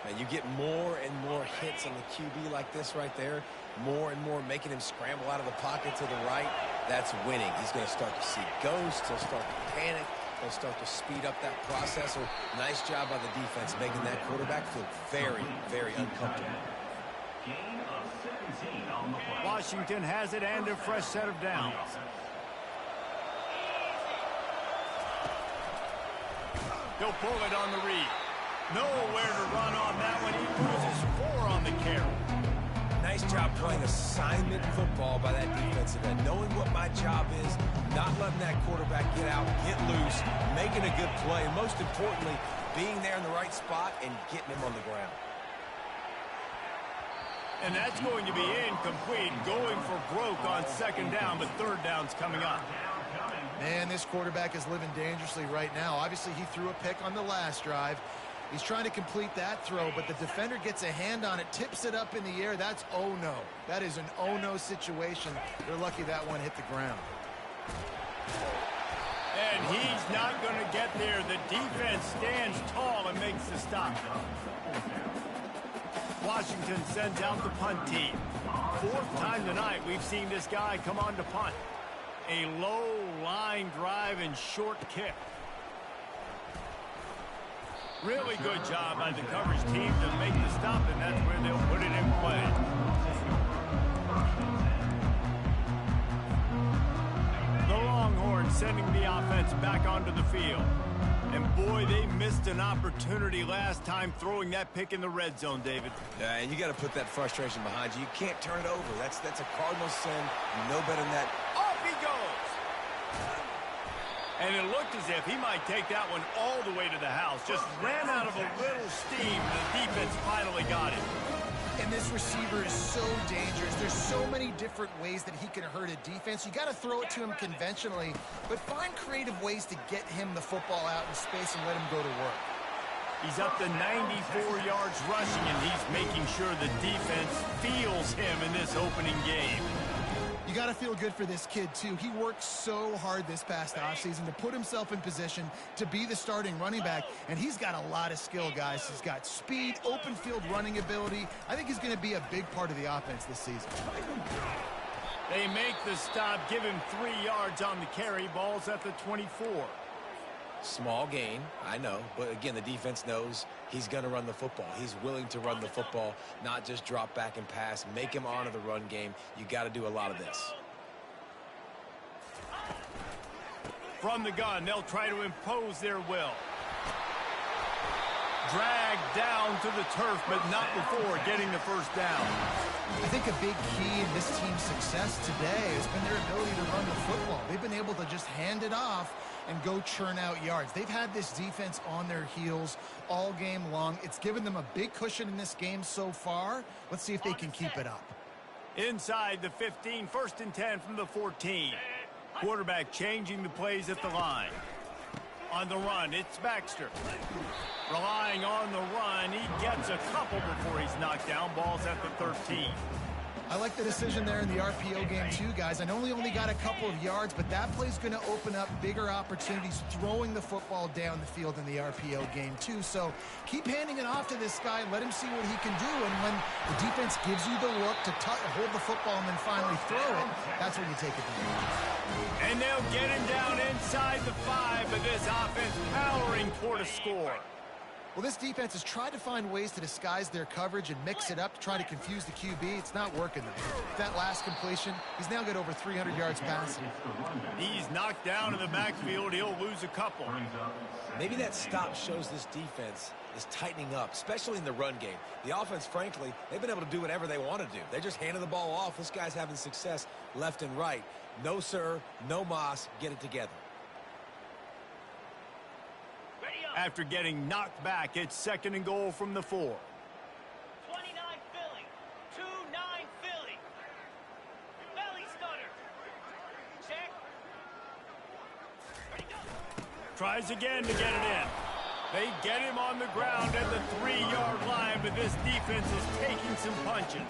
C: And you get more and more hits on the QB like this right there, more and more making him scramble out of the pocket to the right. That's winning. He's going to start to see ghosts. He'll start to panic. He'll start to speed up that process. So nice job by the defense making that quarterback feel very, very uncomfortable.
B: Washington has it and a fresh set of downs. He'll pull it on the read. Nowhere to run on that one. He loses 4 on the carry.
C: Nice job playing assignment football by that defensive end. Knowing what my job is, not letting that quarterback get out, get loose, making a good play, and most importantly, being there in the right spot and getting him on the ground.
B: And that's going to be incomplete, going for broke on second down, but third down's coming up.
A: Man, this quarterback is living dangerously right now. Obviously, he threw a pick on the last drive. He's trying to complete that throw, but the defender gets a hand on it, tips it up in the air. That's oh-no. That is an oh-no situation. They're lucky that one hit the ground.
B: And he's not going to get there. The defense stands tall and makes the stop. Washington sends out the punt team. 4th time tonight we've seen this guy come on to punt. A low line drive and short kick. Really good job by the coverage team to make the stop, and that's where they'll put it in play. The Longhorns sending the offense back onto the field. And boy, they missed an opportunity last time throwing that pick in the red zone, David.
C: Yeah, and you got to put that frustration behind you. You can't turn it over. That's a Cardinal sin. You know better than that.
B: Off he goes! And it looked as if he might take that one all the way to the house. Just ran out of a little steam. The defense finally got it.
A: And this receiver is so dangerous. There's so many different ways that he can hurt a defense. You got to throw it to him conventionally, but find creative ways to get him the football out in space and let him go to work.
B: He's up to 94 yards rushing, and he's making sure the defense feels him in this opening game.
A: You got to feel good for this kid, too. He worked so hard this past offseason to put himself in position to be the starting running back, and he's got a lot of skill, guys. He's got speed, open field running ability. I think he's going to be a big part of the offense this season.
B: They make the stop, give him 3 yards on the carry. Ball's at the 24.
C: Small gain, I know, but again, the defense knows he's going to run the football. He's willing to run the football, not just drop back and pass, make him honor the run game. You got to do a lot of this.
B: From the gun, they'll try to impose their will. Dragged down to the turf, but not before getting the first down.
A: I think a big key in this team's success today has been their ability to run the football. They've been able to just hand it off and go churn out yards. They've had this defense on their heels all game long. It's given them a big cushion in this game so far. Let's see if they can keep it up.
B: Inside the 15, 1st and 10 from the 14. Quarterback changing the plays at the line. On the run, it's Baxter. Relying on the run, he gets a couple before he's knocked down. Ball's at the 13.
A: I like the decision there in the RPO game too, guys. I know he only got a couple of yards, but that play's going to open up bigger opportunities throwing the football down the field in the RPO game too. So keep handing it off to this guy. Let him see what he can do. And when the defense gives you the look to hold the football and then finally throw it, that's when you take advantage.
B: And they'll get him down inside the 5, but this offense powering toward a score.
A: Well, this defense has tried to find ways to disguise their coverage and mix it up to try to confuse the QB. It's not working, though. That last completion, he's now got over 300 yards passing.
B: He's knocked down in the backfield. He'll lose a couple.
C: Maybe that stop shows this defense is tightening up, especially in the run game. The offense, frankly, they've been able to do whatever they want to do. They're just handing the ball off. This guy's having success left and right. No, sir. No mas. Get it together.
B: After getting knocked back, it's 2nd and goal from the 4.
E: 29 Philly. 2-9 Philly. Belly stunner. Check. Ready, go.
B: Tries again to get it in. They get him on the ground at the 3-yard line, but this defense is taking some punches.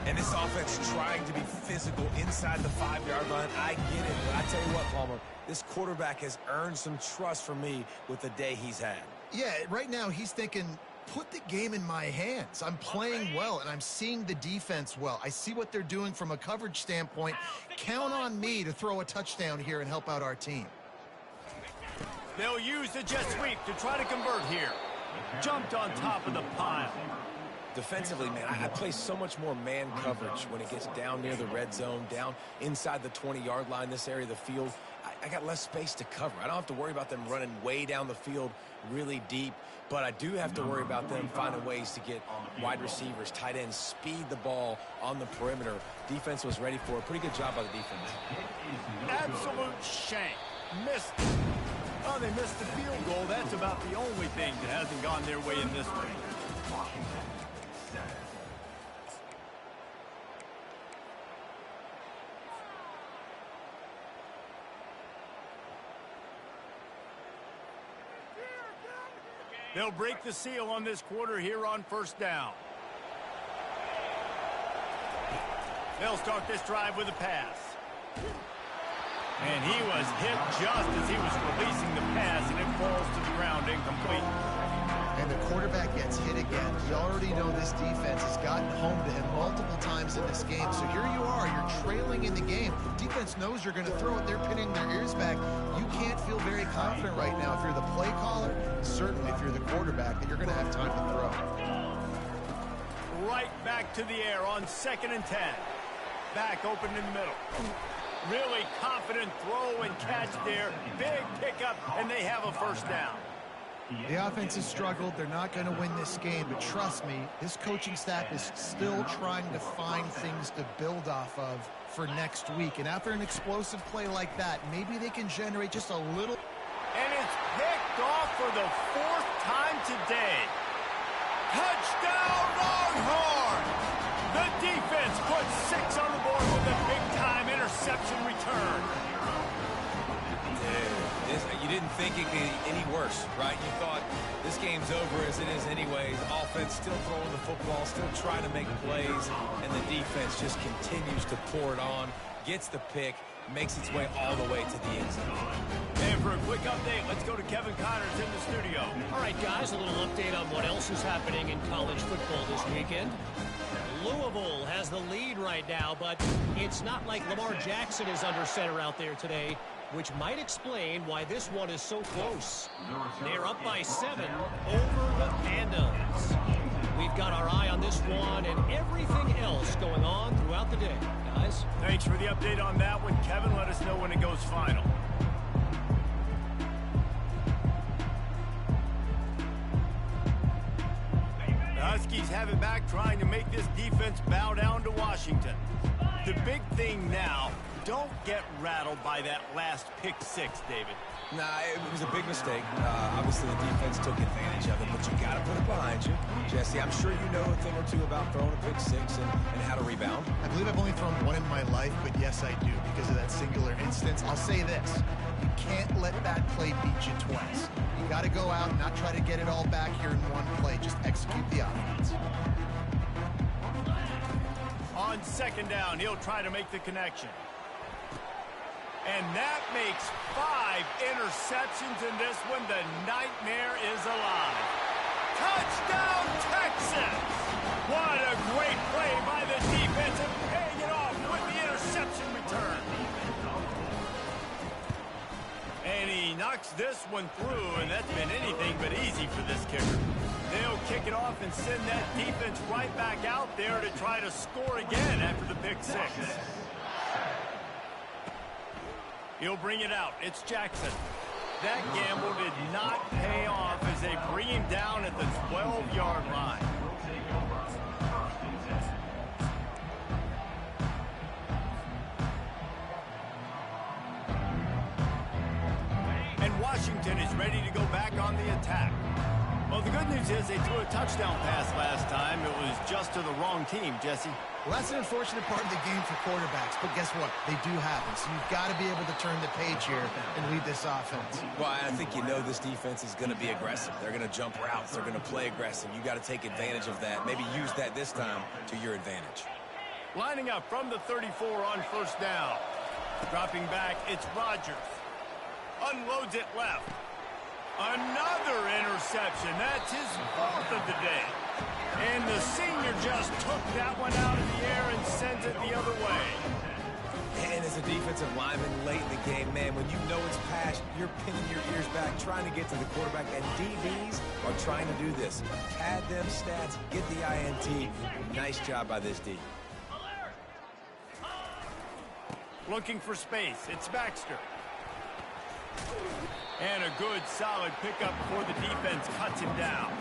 C: And this offense trying to be physical inside the 5-yard line. I get it, but I tell you what, Palmer, this quarterback has earned some trust from me with the day he's had.
A: Yeah, right now he's thinking, put the game in my hands. I'm playing well, and I'm seeing the defense well. I see what they're doing from a coverage standpoint. Count on me to throw a touchdown here and help out our team.
B: They'll use the jet sweep to try to convert here. Jumped on top of the pile.
C: Defensively, man, I play so much more man coverage when it gets down near the red zone, down inside the 20-yard line, this area of the field. I got less space to cover. I don't have to worry about them running way down the field really deep, but I do have to worry about them finding ways to get wide receivers, tight ends, speed the ball on the perimeter. Defense was ready for a pretty good job by the defense.
B: Absolute shank. Missed it. Oh, they missed the field goal. That's about the only thing that hasn't gone their way in this one. They'll break the seal on this quarter here on 1st down. They'll start this drive with a pass. And he was hit just as he was releasing the pass, and it falls to the ground incomplete.
A: And the quarterback gets hit again. We already know this defense has gotten home to him multiple times in this game. So here you are, you're trailing in the game. Defense knows you're going to throw it. They're pinning their ears back. You can't feel very confident right now if you're the play caller, certainly if you're the quarterback, that you're going to have time to throw.
B: Right back to the air on 2nd and 10. Back open in the middle. Really confident throw and catch there. Big pickup, and they have a 1st down.
A: The offense has struggled. They're not going to win this game, but trust me, this coaching staff is still trying to find things to build off of for next week. And after an explosive play like that, maybe they can generate just a little.
B: And it's picked off for the 4th time today. Touchdown, Longhorn! The defense puts 6 on the board with a big-time interception return.
C: You didn't think it could get any worse, right? You thought this game's over as it is anyways. Offense still throwing the football, still trying to make plays, and the defense just continues to pour it on, gets the pick, makes its way all the way to the end zone.
B: And for a quick update, let's go to Kevin Connors in the studio.
D: All right, guys, a little update on what else is happening in college football this weekend. Louisville has the lead right now, but it's not like Lamar Jackson is under center out there today, which might explain why this one is so close. They're up by 7 over the Pandas. We've got our eye on this one and everything else going on throughout the day, guys.
B: Thanks for the update on that one, Kevin. Let us know when it goes final. The Huskies have it back, trying to make this defense bow down to one. The big thing now, don't get rattled by that last pick six, David.
C: Nah, it was a big mistake. Obviously, the defense took advantage of it, but you got to put it behind you. Jesse, I'm sure you know a thing or two about throwing a pick six and how to rebound.
A: I believe I've only thrown one in my life, but yes, I do, because of that singular instance. I'll say this. You can't let that play beat you twice. You got to go out and not try to get it all back here in one play. Just execute the offense.
B: On second down, he'll try to make the connection. And that makes 5 interceptions in this one. The nightmare is alive. Touchdown, Texas! What a great play by the defense and paying it off with the interception return. And he knocks this one through, and that's been anything but easy for this kicker. They'll kick it off and send that defense right back out there to try to score again after the pick six. He'll bring it out. It's Jackson. That gamble did not pay off as they bring him down at the 12-yard line. And Washington is ready to go back on the attack. Well, the good news is they threw a touchdown pass last time. It was just to the wrong team, Jesse.
A: Well, that's an unfortunate part of the game for quarterbacks, but guess what? They do happen, so you've got to be able to turn the page here and lead this offense.
C: Well, I think you know this defense is going to be aggressive. They're going to jump routes. They're going to play aggressive. You got to take advantage of that. Maybe use that this time to your advantage.
B: Lining up from the 34 on first down. Dropping back, it's Rodgers. Unloads it left. Another interception. That's his 4th of the day. And the senior just took that one out of the air and sends it the other way.
C: And as a defensive lineman late in the game, man, when you know it's past, you're pinning your ears back, trying to get to the quarterback, and DBs are trying to do this. Pad them stats, get the INT. Nice job by this D.
B: Looking for space. It's Baxter. And a good, solid pickup before the defense cuts him down.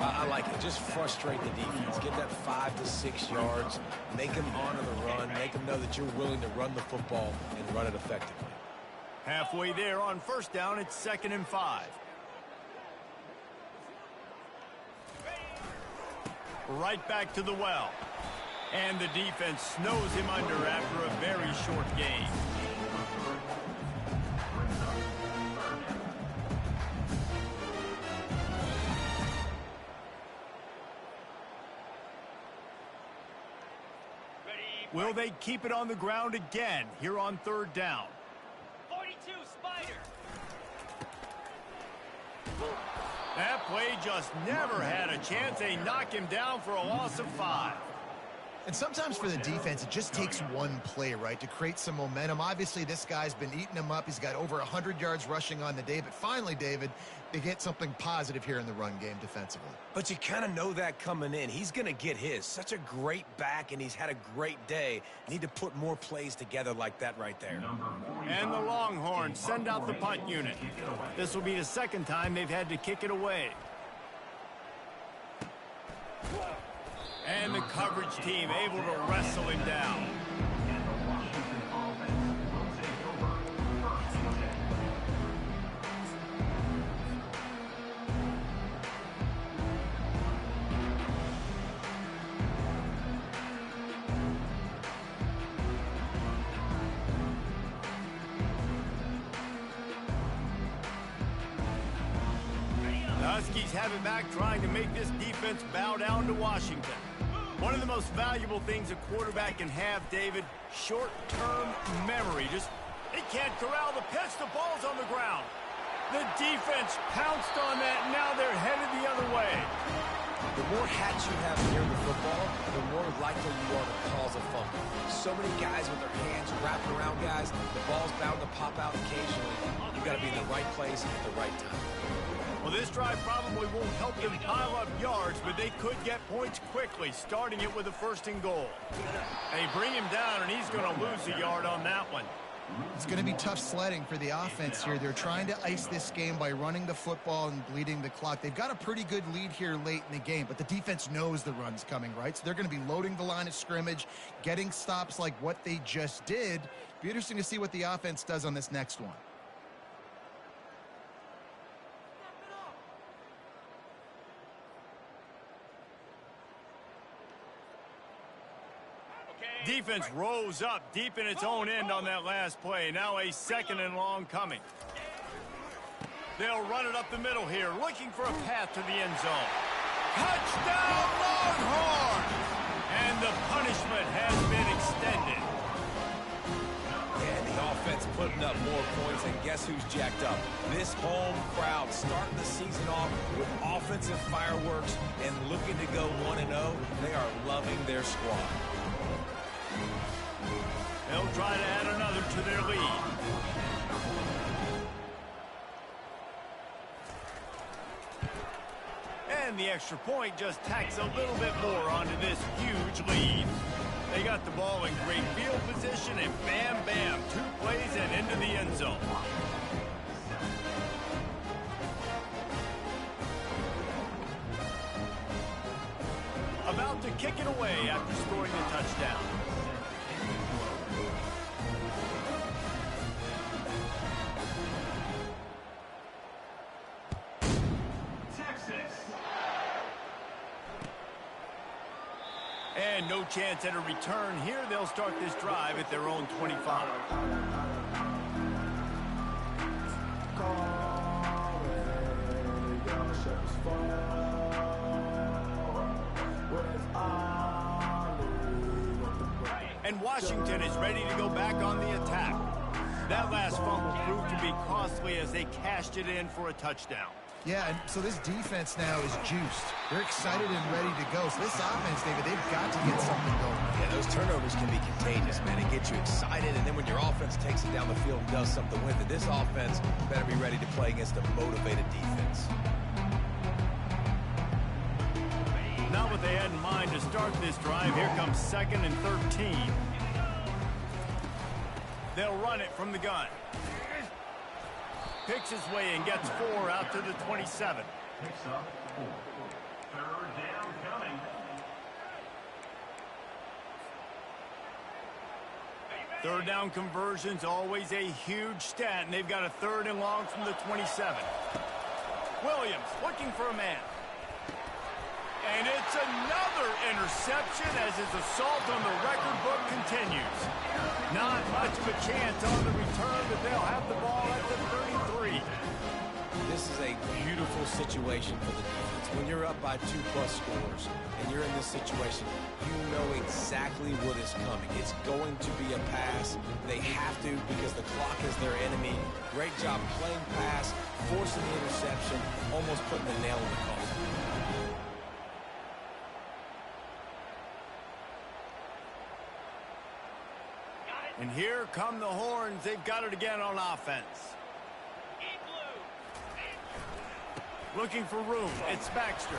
C: I like it. Just frustrate the defense. Get that 5 to 6 yards. Make them honor the run. Make them know that you're willing to run the football and run it effectively.
B: Halfway there on first down, it's 2nd and 5. Right back to the well. And the defense snows him under after a very short game. Will they keep it on the ground again here on 3rd down?
E: 42, Spider.
B: That play just never had a chance. They knock him down for a loss of 5.
A: And sometimes for the defense, it just takes one play, right, to create some momentum. Obviously, this guy's been eating him up. He's got over 100 yards rushing on the day. But finally, David, they get something positive here in the run game defensively.
C: But you kind of know that coming in. He's going to get his. Such a great back, and he's had a great day. Need to put more plays together like that right there.
B: And the Longhorns send out the punt unit. This will be the 2nd time they've had to kick it away. And the coverage team able to wrestle him down. The Huskies have it back, trying to make this defense bow down to Washington. One of the most valuable things a quarterback can have, David, short-term memory. They can't corral the pitch. The ball's on the ground. The defense pounced on that, and now they're headed the other way.
C: The more hats you have near the football, the more likely you are to cause a fumble. So many guys with their hands wrapping around guys, the ball's bound to pop out occasionally. You've got to be in the right place at the right time.
B: Well, this drive probably won't help them pile up yards, but they could get points quickly, starting it with a 1st and goal. They bring him down, and he's going to lose a yard on that one.
A: It's going to be tough sledding for the offense here. They're trying to ice this game by running the football and bleeding the clock. They've got a pretty good lead here late in the game, but the defense knows the run's coming, right? So they're going to be loading the line of scrimmage, getting stops like what they just did. Be interesting to see what the offense does on this next one.
B: Defense rose up deep in its own end on that last play. Now a second and long coming. They'll run it up the middle here, looking for a path to the end zone. Touchdown, Longhorn! And the punishment has been extended.
C: And the offense putting up more points, and guess who's jacked up? This home crowd starting the season off with offensive fireworks and looking to go 1-0. They are loving their squad.
B: They'll try to add another to their lead. And the extra point just tacks a little bit more onto this huge lead. They got the ball in great field position, and bam, bam, 2 plays and into the end zone. About to kick it away after scoring the touchdown. And no chance at a return here. They'll start this drive at their own 25. And Washington is ready to go back on the attack. That last fumble proved to be costly as they cashed it in for a touchdown.
A: Yeah, and so this defense now is juiced. They're excited and ready to go. So this offense, David, they've got to get something going.
C: Yeah, those turnovers can be contagious, man. It gets you excited, and then when your offense takes it down the field and does something with it, this offense better be ready to play against a motivated defense.
B: Not what they had in mind to start this drive. Here comes 2nd and 13. They'll run it from the gun. Picks his way and gets 4 out to the 27.
F: Picks up 4. 3rd down coming.
B: 3rd down conversion's always a huge stat, and they've got a 3rd and long from the 27. Williams looking for a man. And it's another interception as his assault on the record book continues. Not much of a chance on the return, but they'll have the ball at the 33.
C: This is a beautiful situation for the defense. When you're up by 2+ scores and you're in this situation, you know exactly what is coming. It's going to be a pass. They have to because the clock is their enemy. Great job playing pass, forcing the interception, almost putting the nail in the coffin.
B: And here come the Horns. They've got it again on offense. Looking for room. It's Baxter.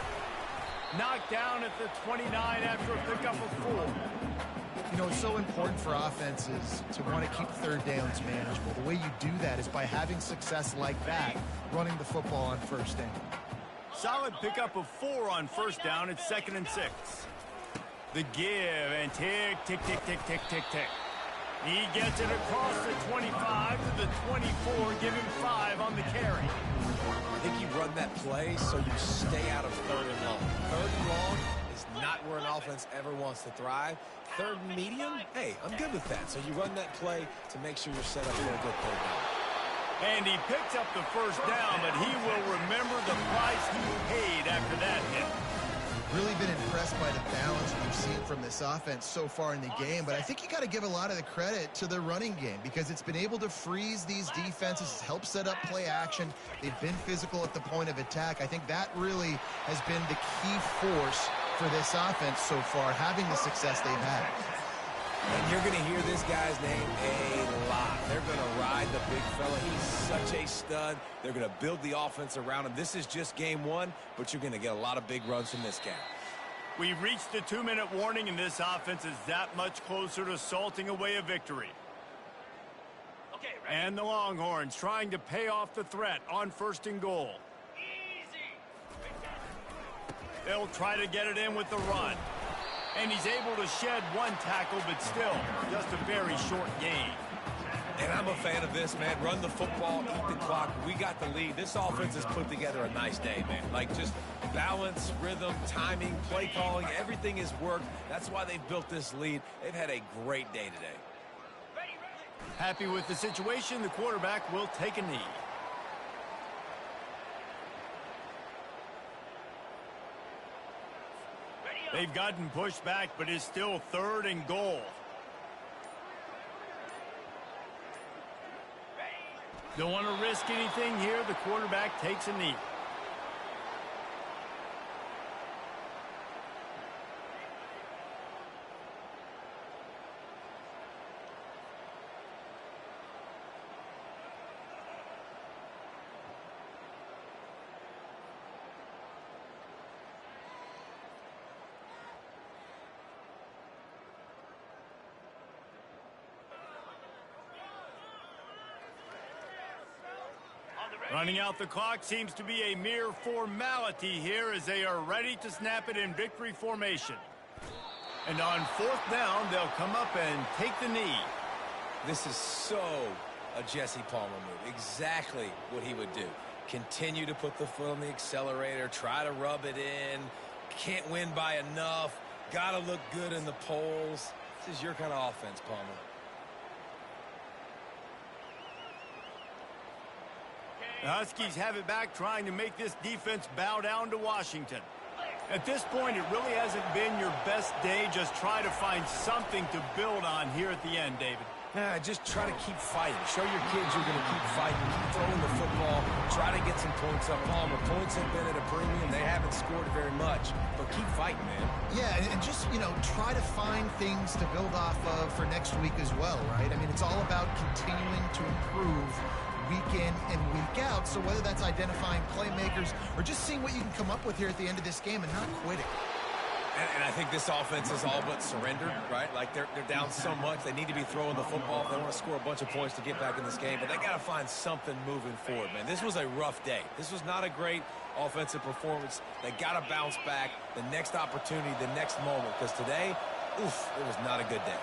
B: Knocked down at the 29 after a pickup of 4.
A: You know, it's so important for offenses to want to keep 3rd downs manageable. The way you do that is by having success like that, running the football on 1st down.
B: Solid pickup of 4 on 1st down. It's 2nd and 6. The give and tick, tick, tick, tick, tick, tick, tick. He gets it across the 25 to the 24, give him 5 on the carry.
C: I think you run that play so you stay out of 3rd and long. 3rd and long is not where an offense ever wants to thrive. 3rd and medium, hey, I'm good with that. So you run that play to make sure you're set up for a good 3rd down.
B: And he picks up the 1st down, but he will remember the price he paid after that hit.
A: Really been impressed by the balance we've seen from this offense so far in the game, but I think you got to give a lot of the credit to the running game because it's been able to freeze these defenses, help set up play action. They've been physical at the point of attack. I think that really has been the key force for this offense so far, having the success they've had.
C: And you're going to hear this guy's name a lot. They're going to ride the big fella. He's such a stud. They're going to build the offense around him. This is just game 1, but you're going to get a lot of big runs from this guy.
B: We've reached the 2-minute warning, and this offense is that much closer to salting away a victory.
E: Okay, ready?
B: And the Longhorns trying to pay off the threat on 1st and goal.
E: Easy.
B: They'll try to get it in with the run. And he's able to shed one tackle, but still, just a very short gain.
C: And I'm a fan of this, man. Run the football, eat the clock. We got the lead. This offense has put together a nice day, man. Like, just balance, rhythm, timing, play calling, everything has worked. That's why they've built this lead. They've had a great day today.
E: Ready, ready.
B: Happy with the situation, the quarterback will take a knee.
E: Ready up.
B: They've gotten pushed back, but it's still 3rd and goal. Don't want to risk anything here. The quarterback takes a knee. Running out the clock seems to be a mere formality here as they are ready to snap it in victory formation. And on 4th down, they'll come up and take the knee.
C: This is so a Jesse Palmer move. Exactly what he would do. Continue to put the foot on the accelerator, try to rub it in. Can't win by enough. Got to look good in the polls. This is your kind of offense, Palmer.
B: The Huskies have it back, trying to make this defense bow down to Washington. At this point, it really hasn't been your best day. Just try to find something to build on here at the end, David.
C: Just try to keep fighting. Show your kids you're going to keep fighting. Keep throwing the football. Try to get some points up. Palmer, points have been at a premium. They haven't scored very much, but keep fighting, man.
A: Yeah, and just, try to find things to build off of for next week as well, right? I mean, it's all about continuing to improve week in and week out. So whether that's identifying playmakers or just seeing what you can come up with here at the end of this game and not quitting.
C: And I think this offense is all but surrendered, right? Like, they're down so much. They need to be throwing the football if they want to score a bunch of points to get back in this game. But they got to find something moving forward, man. This was a rough day. This was not a great offensive performance. They got to bounce back the next opportunity, the next moment. Because today, oof, it was not a good day.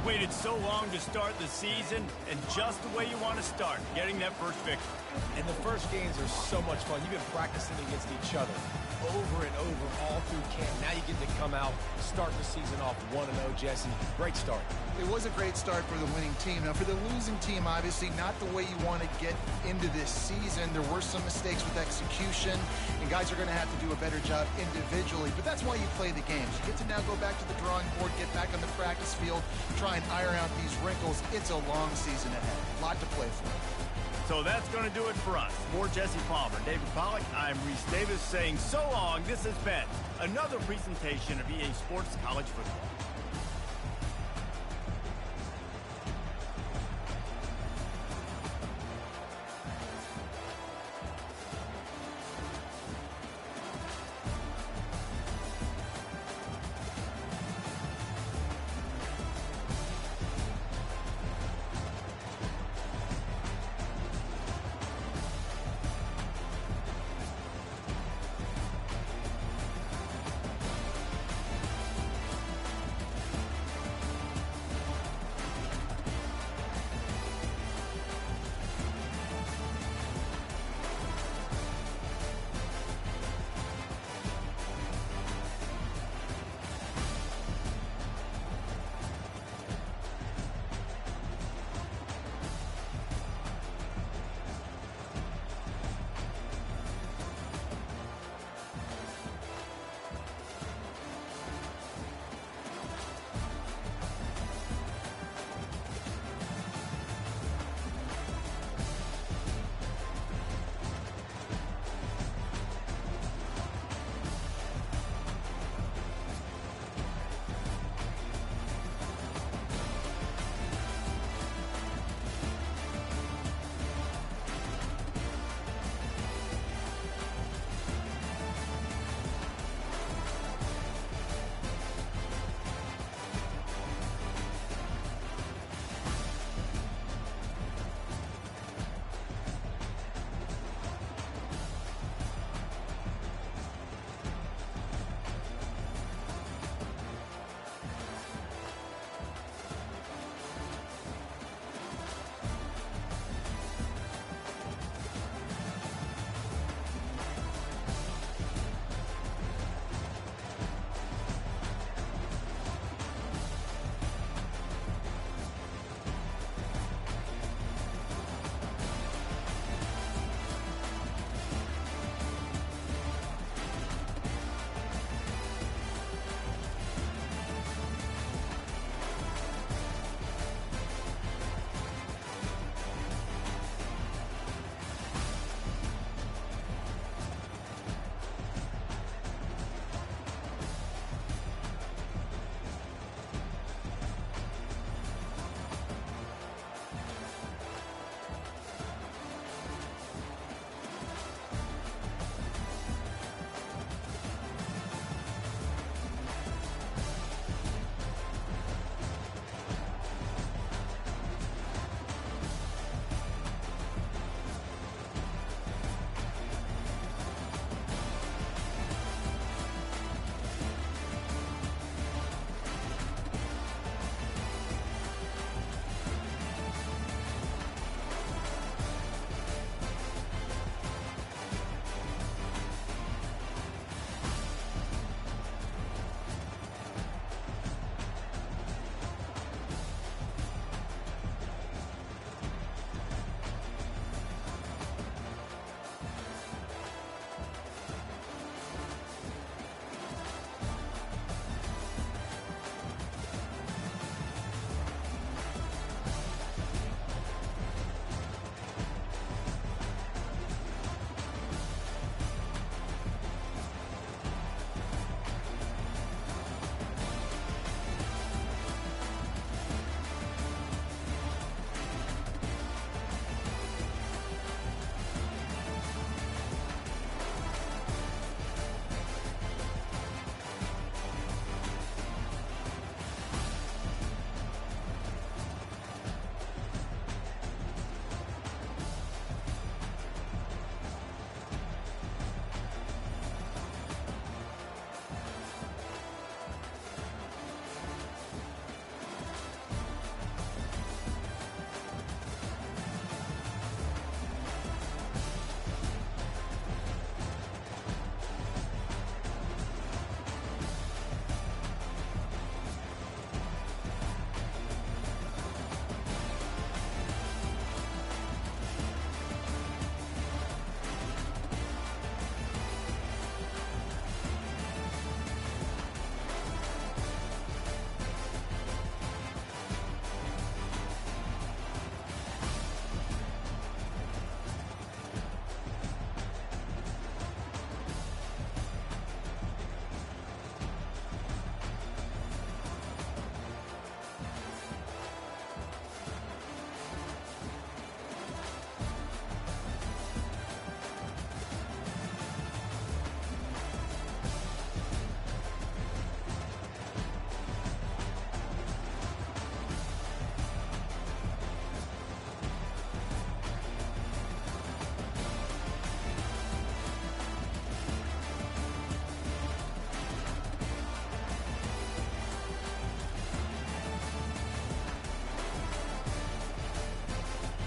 B: Waited so long to start the season, and just the way you want to start, getting that first victory.
C: And the first games are so much fun. You've been practicing against each other over and over all through camp. Now you get to come out, start the season off 1-0, Jesse. Great start.
A: It was a great start for the winning team. Now, for the losing team, obviously not the way you want to get into this season. There were some mistakes with execution, and guys are going to have to do a better job individually. But that's why you play the games. You get to now go back to the drawing board, get back on the practice field, try and iron out these wrinkles. It's a long season ahead. A lot to play for.
B: So that's going to do it for us. For Jesse Palmer, David Pollack, I'm Reese Davis saying so long. This has been another presentation of EA Sports College Football.